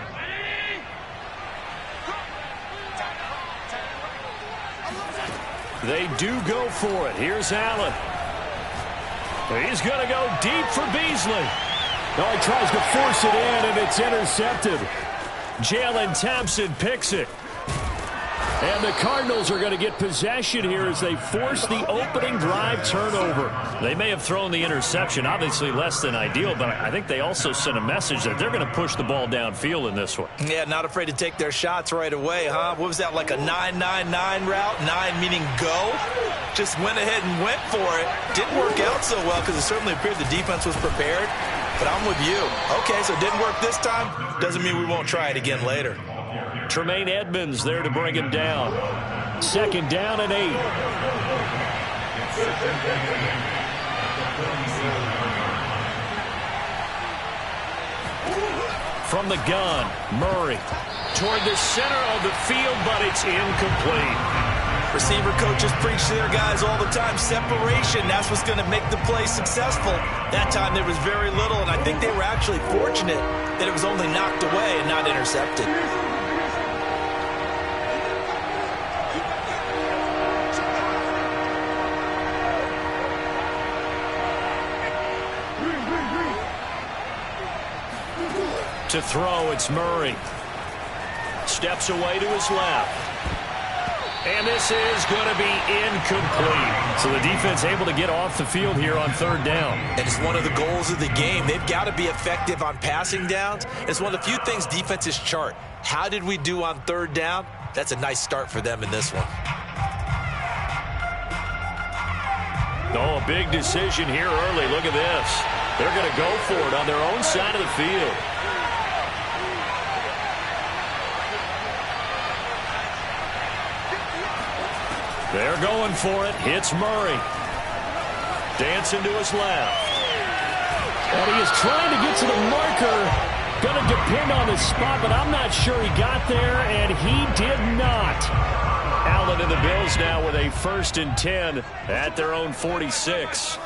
They do go for it. Here's Allen. He's going to go deep for Beasley. Oh, he tries to force it in, and it's intercepted. Jalen Thompson picks it. And the Cardinals are going to get possession here as they force the opening drive turnover. They may have thrown the interception, obviously less than ideal, but I think they also sent a message that they're going to push the ball downfield in this one. Yeah, not afraid to take their shots right away, huh? What was that, like a 9-9-9 route? 9 meaning go? Just went ahead and went for it. Didn't work out so well because it certainly appeared the defense was prepared. But I'm with you. Okay, so it didn't work this time. Doesn't mean we won't try it again later. Tremaine Edmonds there to bring him down. 2nd down and 8. From the gun, Murray toward the center of the field, but it's incomplete. Receiver coaches preach to their guys all the time. Separation, that's what's going to make the play successful. That time there was very little, and I think they were actually fortunate that it was only knocked away and not intercepted. To throw, it's Murray. Steps away to his left. And this is going to be incomplete. So the defense able to get off the field here on 3rd down. And it's one of the goals of the game. They've got to be effective on passing downs. It's one of the few things defenses chart. How did we do on 3rd down? That's a nice start for them in this one. Oh, a big decision here early. Look at this. They're going to go for it on their own side of the field. They're going for it. Hits Murray. Dancing to his left. And he is trying to get to the marker. Going to depend on the spot, but I'm not sure he got there, and he did not. Allen and the Bills now with a 1st and 10 at their own 46.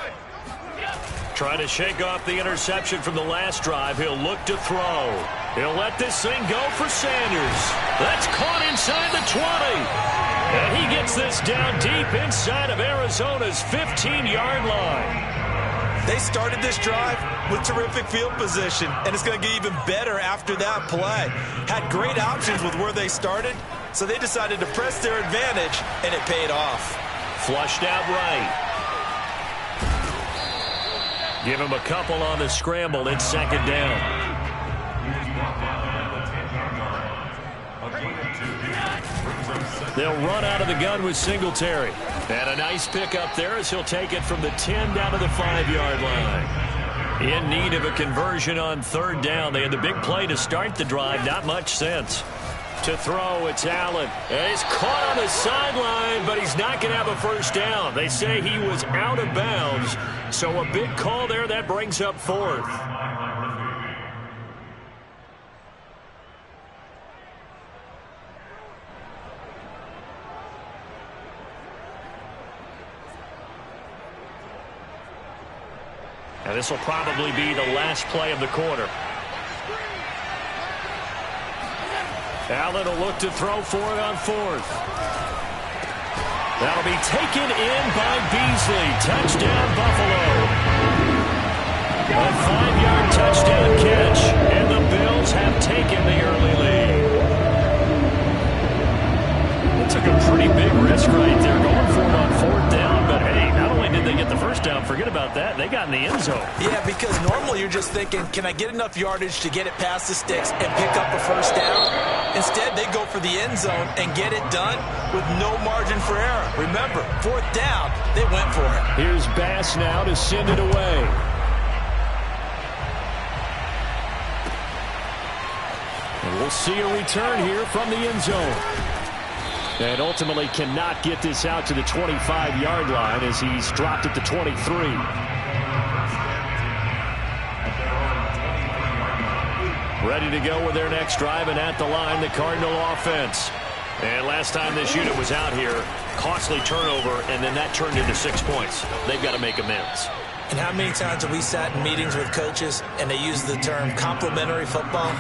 Trying to shake off the interception from the last drive. He'll look to throw. He'll let this thing go for Sanders. That's caught inside the 20. And he gets this down deep inside of Arizona's 15-yard line. They started this drive with terrific field position, and it's going to get even better after that play. Had great options with where they started, so they decided to press their advantage, and it paid off. Flushed out right. Give him a couple on the scramble. It's second down. They'll run out of the gun with Singletary. And a nice pickup there as he'll take it from the 10 down to the 5-yard line. In need of a conversion on third down. They had the big play to start the drive. Not much sense. To throw, it's Allen. And he's caught on the sideline, but he's not going to have a first down. They say he was out of bounds. So a big call there. That brings up fourth. And this will probably be the last play of the quarter. Allen will look to throw for it on fourth. That'll be taken in by Beasley. Touchdown, Buffalo. A 5-yard touchdown catch, and the Bills have taken the early lead. They took a pretty big risk right there, going for it on fourth down, but hey, not only did they get the first down, forget about that, they got in the end zone. Yeah, because normally you're just thinking, can I get enough yardage to get it past the sticks and pick up a first down? Instead, they go for the end zone and get it done with no margin for error. Remember, fourth down, they went for it. Here's Bass now to send it away. And we'll see a return here from the end zone. And ultimately cannot get this out to the 25-yard line as he's dropped at the 23. Ready to go with their next drive, and at the line, the Cardinal offense. And last time this unit was out here, costly turnover, and then that turned into 6 points. They've got to make amends. And how many times have we sat in meetings with coaches and they use the term complementary football?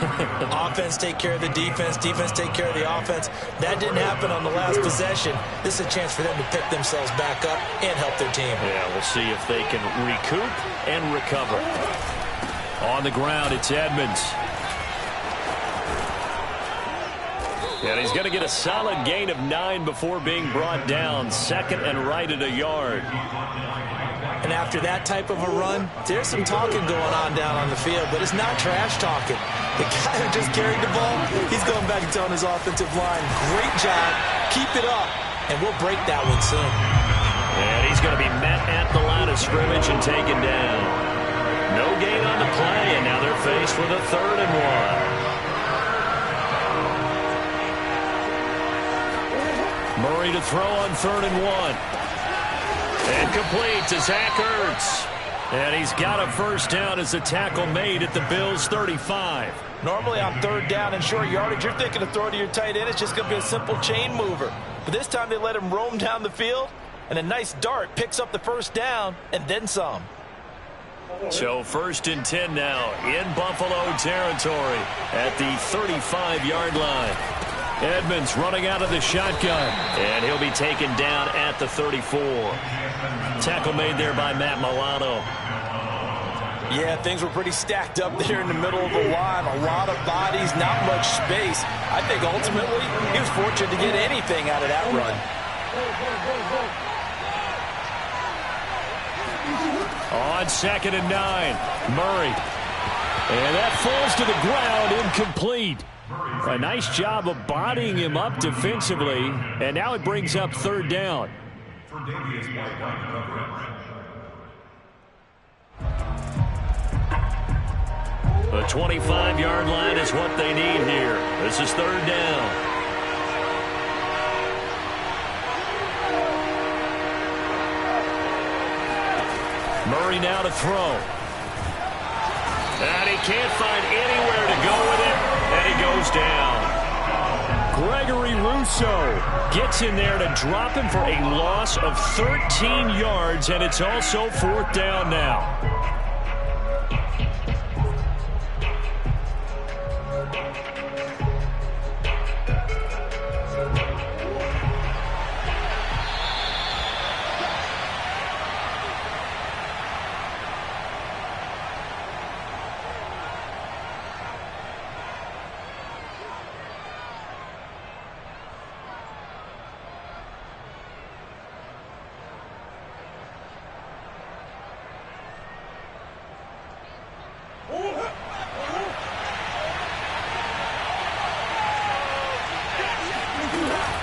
Offense take care of the defense, defense take care of the offense. That didn't happen on the last possession. This is a chance for them to pick themselves back up and help their team. Yeah, we'll see if they can recoup and recover. On the ground, it's Edmonds. And he's going to get a solid gain of 9 before being brought down. Second and right at a yard. And after that type of a run, there's some talking going on down on the field, but it's not trash talking. The guy who just carried the ball, he's going back and telling his offensive line, great job, keep it up, and we'll break that one soon. And he's going to be met at the line of scrimmage and taken down. No gain on the play, and now they're faced with a 3rd and 1. Murray to throw on 3rd and 1. And complete to Zach Ertz. And he's got a first down as the tackle made at the Bills' 35. Normally on 3rd down and short yardage, you're thinking of throwing to your tight end. It's just going to be a simple chain mover. But this time they let him roam down the field, and a nice dart picks up the first down and then some. So 1st and 10 now in Buffalo territory at the 35-yard line. Edmonds running out of the shotgun, and he'll be taken down at the 34. Tackle made there by Matt Milano. Yeah, things were pretty stacked up there in the middle of the line. A lot of bodies, not much space. I think ultimately he was fortunate to get anything out of that run. On 2nd and 9, Murray. And that falls to the ground, incomplete. A nice job of bodying him up defensively, and now it brings up 3rd down. The 25-yard line is what they need here. This is 3rd down. Murray now to throw. And he can't find anywhere to go with it. And he goes down. Gregory Rousseau gets in there to drop him for a loss of 13 yards, and it's also 4th down now.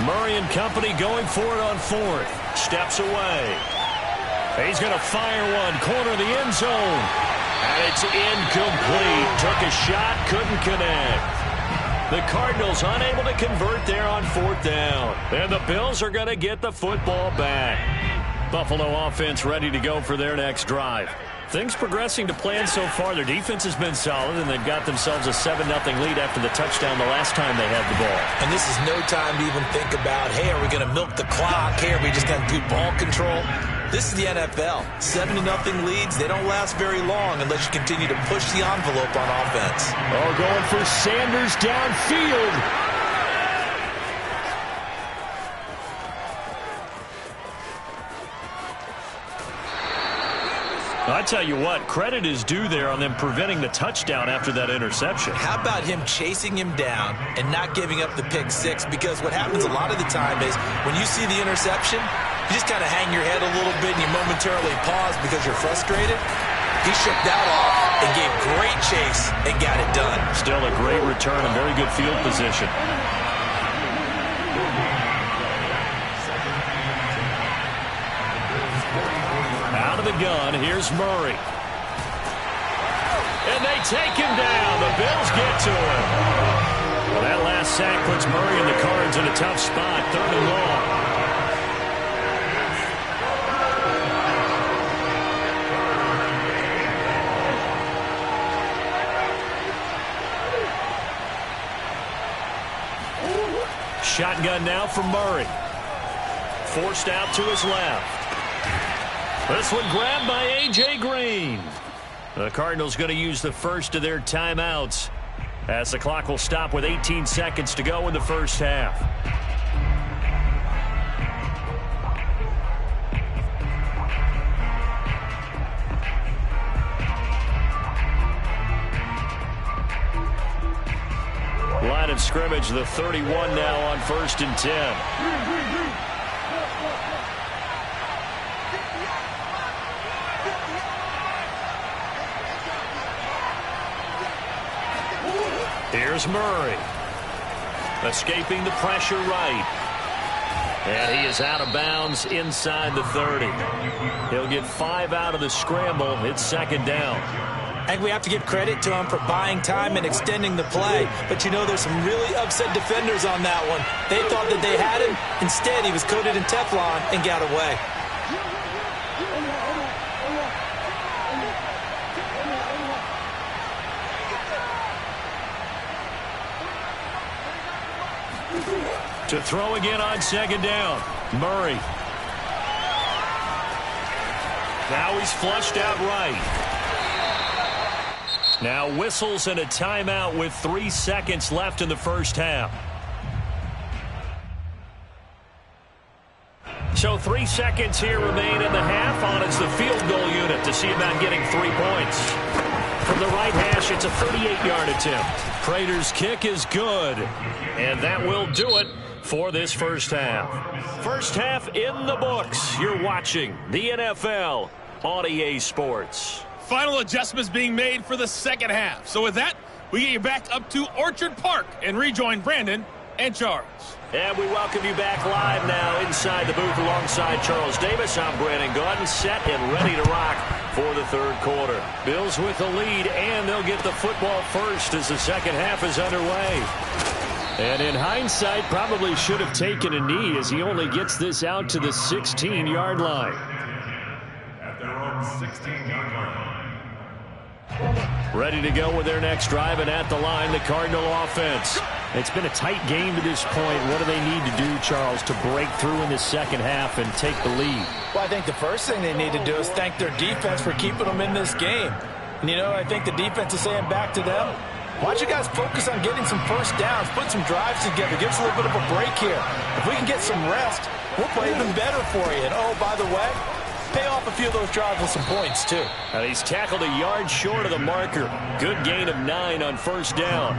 Murray and company going for it on fourth. Steps away. He's going to fire one. Corner of the end zone. And it's incomplete. Took a shot, couldn't connect. The Cardinals unable to convert there on fourth down. And the Bills are going to get the football back. Buffalo offense ready to go for their next drive. Things progressing to plan so far. Their defense has been solid, and they've got themselves a 7-0 lead after the touchdown the last time they had the ball. And this is no time to even think about, hey, are we going to milk the clock? Hey, are we just going to do ball control? This is the NFL. 7-0 leads, they don't last very long unless you continue to push the envelope on offense. Oh, going for Sanders downfield. I tell you what, credit is due there on them preventing the touchdown after that interception. How about him chasing him down and not giving up the pick six? Because what happens a lot of the time is when you see the interception, you just kind of hang your head a little bit and you momentarily pause because you're frustrated. He shook that off and gave great chase and got it done. Still a great return and very good field position. Out of the gun, here's Murray. And they take him down. The Bills get to him. Well, that last sack puts Murray and the Cards in a tough spot. 3rd and long. Shotgun now for Murray. Forced out to his left. This one grabbed by A.J. Green. The Cardinals going to use the first of their timeouts as the clock will stop with 18 seconds to go in the first half. Line of scrimmage, the 31 now on 1st and 10. Here's Murray. Escaping the pressure right. And he is out of bounds inside the 30. He'll get 5 out of the scramble. It's 2nd down. I think we have to give credit to him for buying time and extending the play. But, you know, there's some really upset defenders on that one. They thought that they had him. Instead, he was coated in Teflon and got away. To throw again on 2nd down. Murray. Now he's flushed out right. Now whistles and a timeout with 3 seconds left in the first half. So 3 seconds here remain in the half. On it's the field goal unit to see about getting 3 points. From the right hash, it's a 38-yard attempt. Prater's kick is good. And that will do it for this first half. First half in the books. You're watching the NFL on EA Sports. Final adjustments being made for the second half. So with that, we get you back up to Orchard Park and rejoin Brandon and Charles. And we welcome you back live now inside the booth alongside Charles Davis. I'm Brandon Gordon, set and ready to rock for the 3rd quarter. Bills with the lead, and they'll get the football first as the second half is underway. And in hindsight, probably should have taken a knee as he only gets this out to the 16-yard line. At their own 16-yard line. Ready to go with their next drive, and at the line, the Cardinal offense. It's been a tight game to this point. What do they need to do, Charles, to break through in the second half and take the lead? Well, I think the first thing they need to do is thank their defense for keeping them in this game. And, you know, I think the defense is saying back to them, why don't you guys focus on getting some first downs, put some drives together, give us a little bit of a break here. If we can get some rest, we'll play even better for you. And, oh, by the way, pay off a few of those drives with some points, too. And he's tackled a yard short of the marker. Good gain of 9 on 1st down.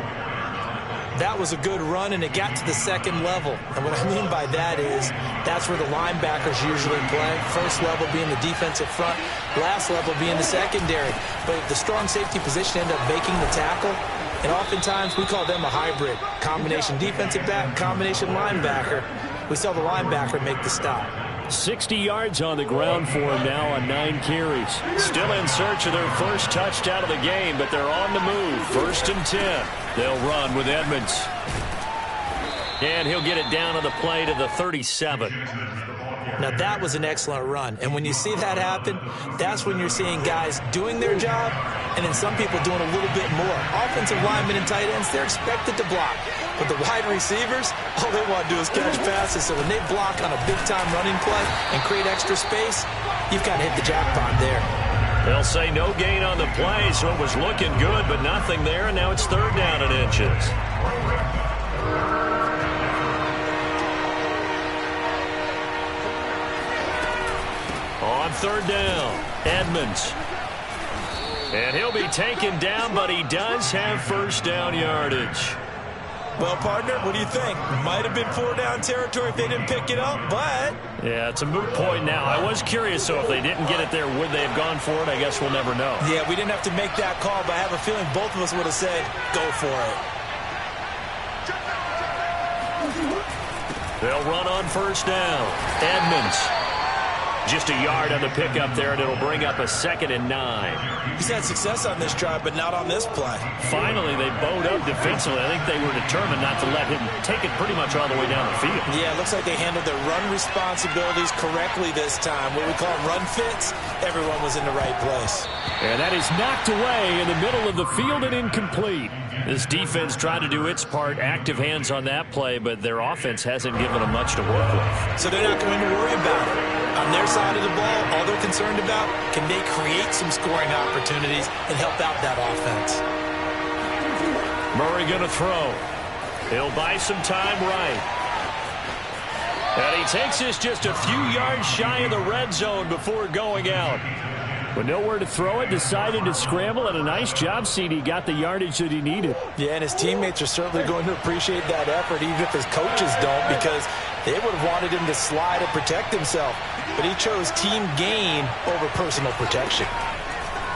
That was a good run, and it got to the 2nd level. And what I mean by that is that's where the linebackers usually play. First level being the defensive front, last level being the secondary. But the strong safety position ended up making the tackle. And oftentimes we call them a hybrid. Combination defensive back, combination linebacker. We saw the linebacker make the stop. 60 yards on the ground for him now on 9 carries. Still in search of their first touchdown of the game, but they're on the move. 1st and 10. They'll run with Edmonds. And he'll get it down on the play to the 37. Now, that was an excellent run. And when you see that happen, that's when you're seeing guys doing their job and then some people doing a little bit more. Offensive linemen and tight ends, they're expected to block. But the wide receivers, all they want to do is catch passes. So when they block on a big-time running play and create extra space, you've got to hit the jackpot there. They'll say no gain on the play, so it was looking good, but nothing there, and now it's 3rd down and inches. On 3rd down, Edmonds. And he'll be taken down, but he does have 1st down yardage. Well, partner, what do you think? Might have been 4-down territory if they didn't pick it up, but... Yeah, it's a moot point now. I was curious, so if they didn't get it there, would they have gone for it? I guess we'll never know. Yeah, we didn't have to make that call, but I have a feeling both of us would have said, go for it. They'll run on 1st down. Edmonds. Just a yard on the pickup there, and it'll bring up a 2nd and 9. He's had success on this drive, but not on this play. Finally, they bowed up defensively. I think they were determined not to let him take it pretty much all the way down the field. Yeah, it looks like they handled their run responsibilities correctly this time. What we call run fits, everyone was in the right place. And that is knocked away in the middle of the field and incomplete. This defense tried to do its part, active hands on that play, but their offense hasn't given them much to work with. So they're not going to worry about it. On their side of the ball, all they're concerned about, can they create some scoring opportunities and help out that offense? Murray going to throw. He'll buy some time right. And he takes this just a few yards shy of the red zone before going out. But nowhere to throw it, decided to scramble, and a nice job, CD. Got the yardage that he needed. Yeah, and his teammates are certainly going to appreciate that effort, even if his coaches don't, because they would have wanted him to slide and protect himself. But he chose team gain over personal protection.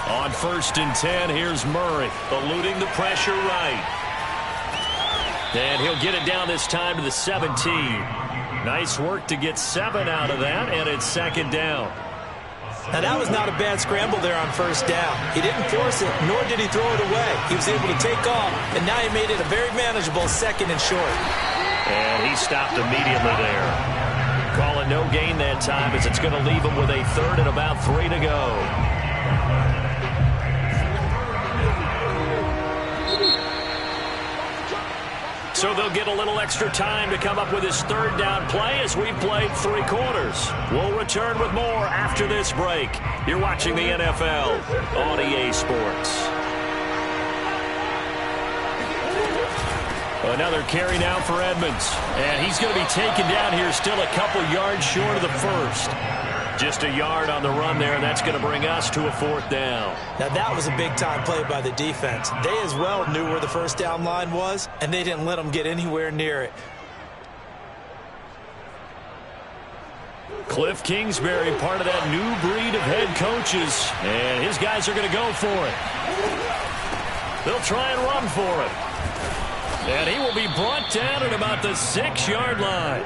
On 1st and 10, here's Murray, eluding the pressure right. And he'll get it down this time to the 17. Nice work to get 7 out of that, and it's 2nd down. Now, that was not a bad scramble there on 1st down. He didn't force it, nor did he throw it away. He was able to take off, and now he made it a very manageable 2nd and short. And he stopped immediately there. Calling no gain that time, as it's going to leave him with a 3rd and about 3 to go. So they'll get a little extra time to come up with his 3rd down play as we've played 3 quarters. We'll return with more after this break. You're watching the NFL on EA Sports. Another carry now for Edmonds. And he's going to be taken down here still a couple yards short of the 1st. Just a yard on the run there, and that's going to bring us to a 4th down. Now, that was a big-time play by the defense. They as well knew where the 1st down line was, and they didn't let them get anywhere near it. Cliff Kingsbury, part of that new breed of head coaches, and his guys are going to go for it. They'll try and run for it. And he will be brought down at about the 6-yard line.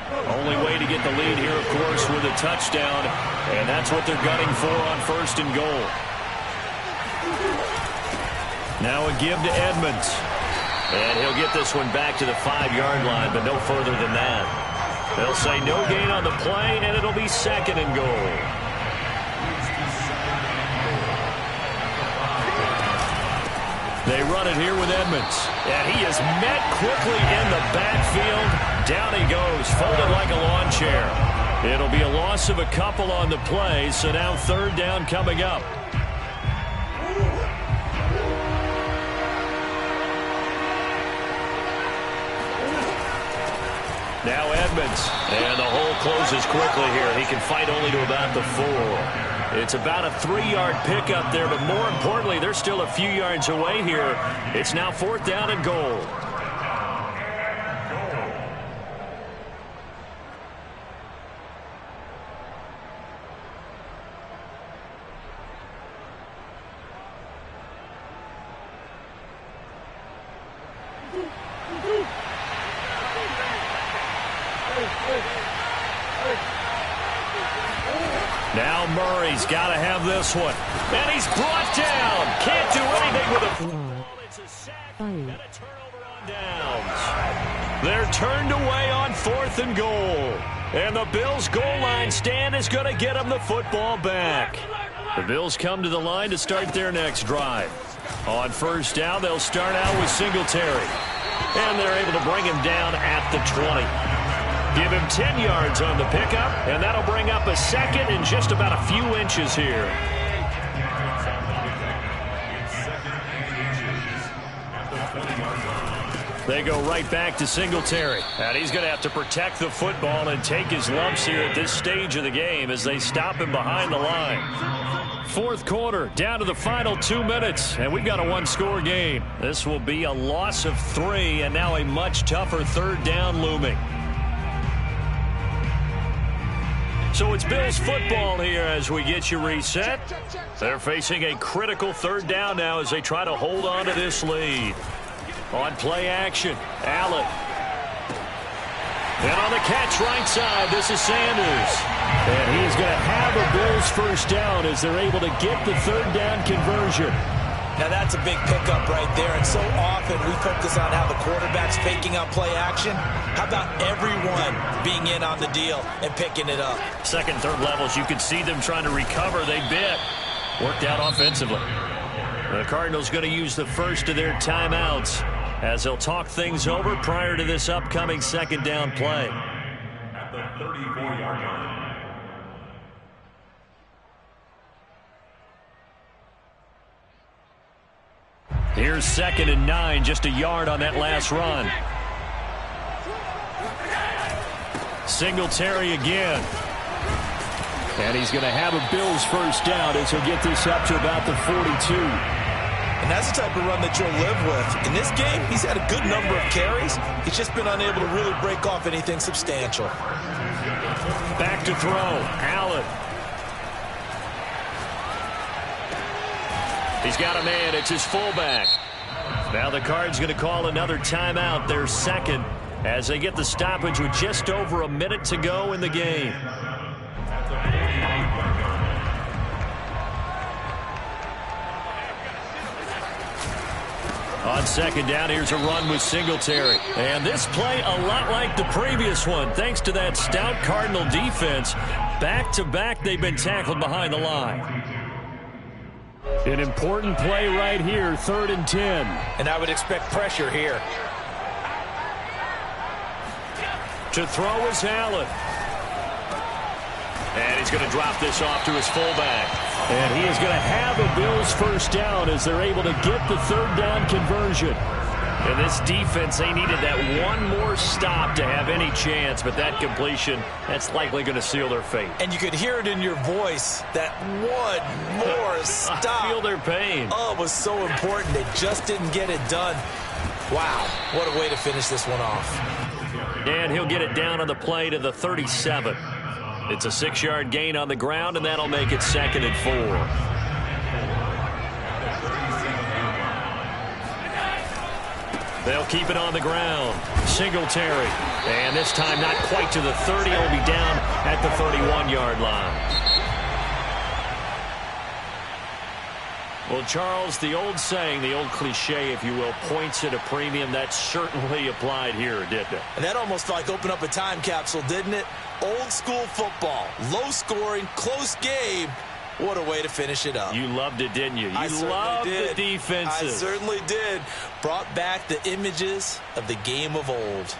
Only way to get the lead here, of course, with a touchdown, and that's what they're gunning for on 1st and goal. Now a give to Edmonds. And he'll get this one back to the 5-yard line, but no further than that. They'll say no gain on the play, and it'll be 2nd and goal. They run it here with Edmonds. And he is met quickly in the backfield. Down he goes, folded like a lawn chair. It'll be a loss of a couple on the play, so now 3rd down coming up. Now Edmonds. And the hole closes quickly here. He can fight only to about the 4. It's about a 3-yard pickup there, but more importantly, they're still a few yards away here. It's now 4th down and goal. Murray's got to have this one. And he's brought down. Can't do anything with it. It's a sack and a turnover on downs. They're turned away on 4th and goal. And the Bills' goal line stand is going to get them the football back. The Bills come to the line to start their next drive. On 1st down, they'll start out with Singletary. And they're able to bring him down at the 20. Give him 10 yards on the pickup, and that'll bring up a second and just about a few inches here. They go right back to Singletary. And he's going to have to protect the football and take his lumps here at this stage of the game as they stop him behind the line. 4th quarter, down to the final 2 minutes, and we've got a one-score game. This will be a loss of 3, and now a much tougher 3rd down looming. So it's Bills football here as we get you reset. They're facing a critical 3rd down now as they try to hold on to this lead. On play action, Allen. And on the catch right side, this is Sanders. And he is going to have a Bills 1st down as they're able to get the 3rd down conversion. Now that's a big pickup right there, and so often we focus on how the quarterback's faking on play action. How about everyone being in on the deal and picking it up? 2nd, 3rd levels, you could see them trying to recover. They bit. Worked out offensively. The Cardinals going to use the first of their timeouts as they'll talk things over prior to this upcoming 2nd down play. At the 34-yard line. Here's 2nd and 9, just a yard on that last run. Singletary again. And he's going to have a Bills 1st down as he'll get this up to about the 42. And that's the type of run that you'll live with. In this game, he's had a good number of carries. He's just been unable to really break off anything substantial. Back to throw. Allen. He's got a man. It's his fullback. Now the Cards going to call another timeout. Their 2nd as they get the stoppage with just over a minute to go in the game. On 2nd down, here's a run with Singletary. And this play a lot like the previous one, thanks to that stout Cardinal defense. Back-to-back, they've been tackled behind the line. An important play right here, 3rd and 10. And I would expect pressure here. To throw is Allen. And he's going to drop this off to his fullback. And he is going to have a Bills 1st down as they're able to get the 3rd down conversion. And this defense, they needed that one more stop to have any chance, but that completion, that's likely going to seal their fate. And you could hear it in your voice, that one more stop. I feel their pain. Oh, it was so important. They just didn't get it done. Wow, what a way to finish this one off. And he'll get it down on the play to the 37. It's a 6-yard gain on the ground, and that'll make it 2nd and 4. They'll keep it on the ground. Singletary. And this time not quite to the 30. He'll be down at the 31-yard line. Well, Charles, the old saying, the old cliche, if you will, points at a premium. That certainly applied here, didn't it? And that almost like opened up a time capsule, didn't it? Old school football, low scoring, close game. What a way to finish it up. You loved it, didn't you? You loved the defenses. I certainly did. Brought back the images of the game of old.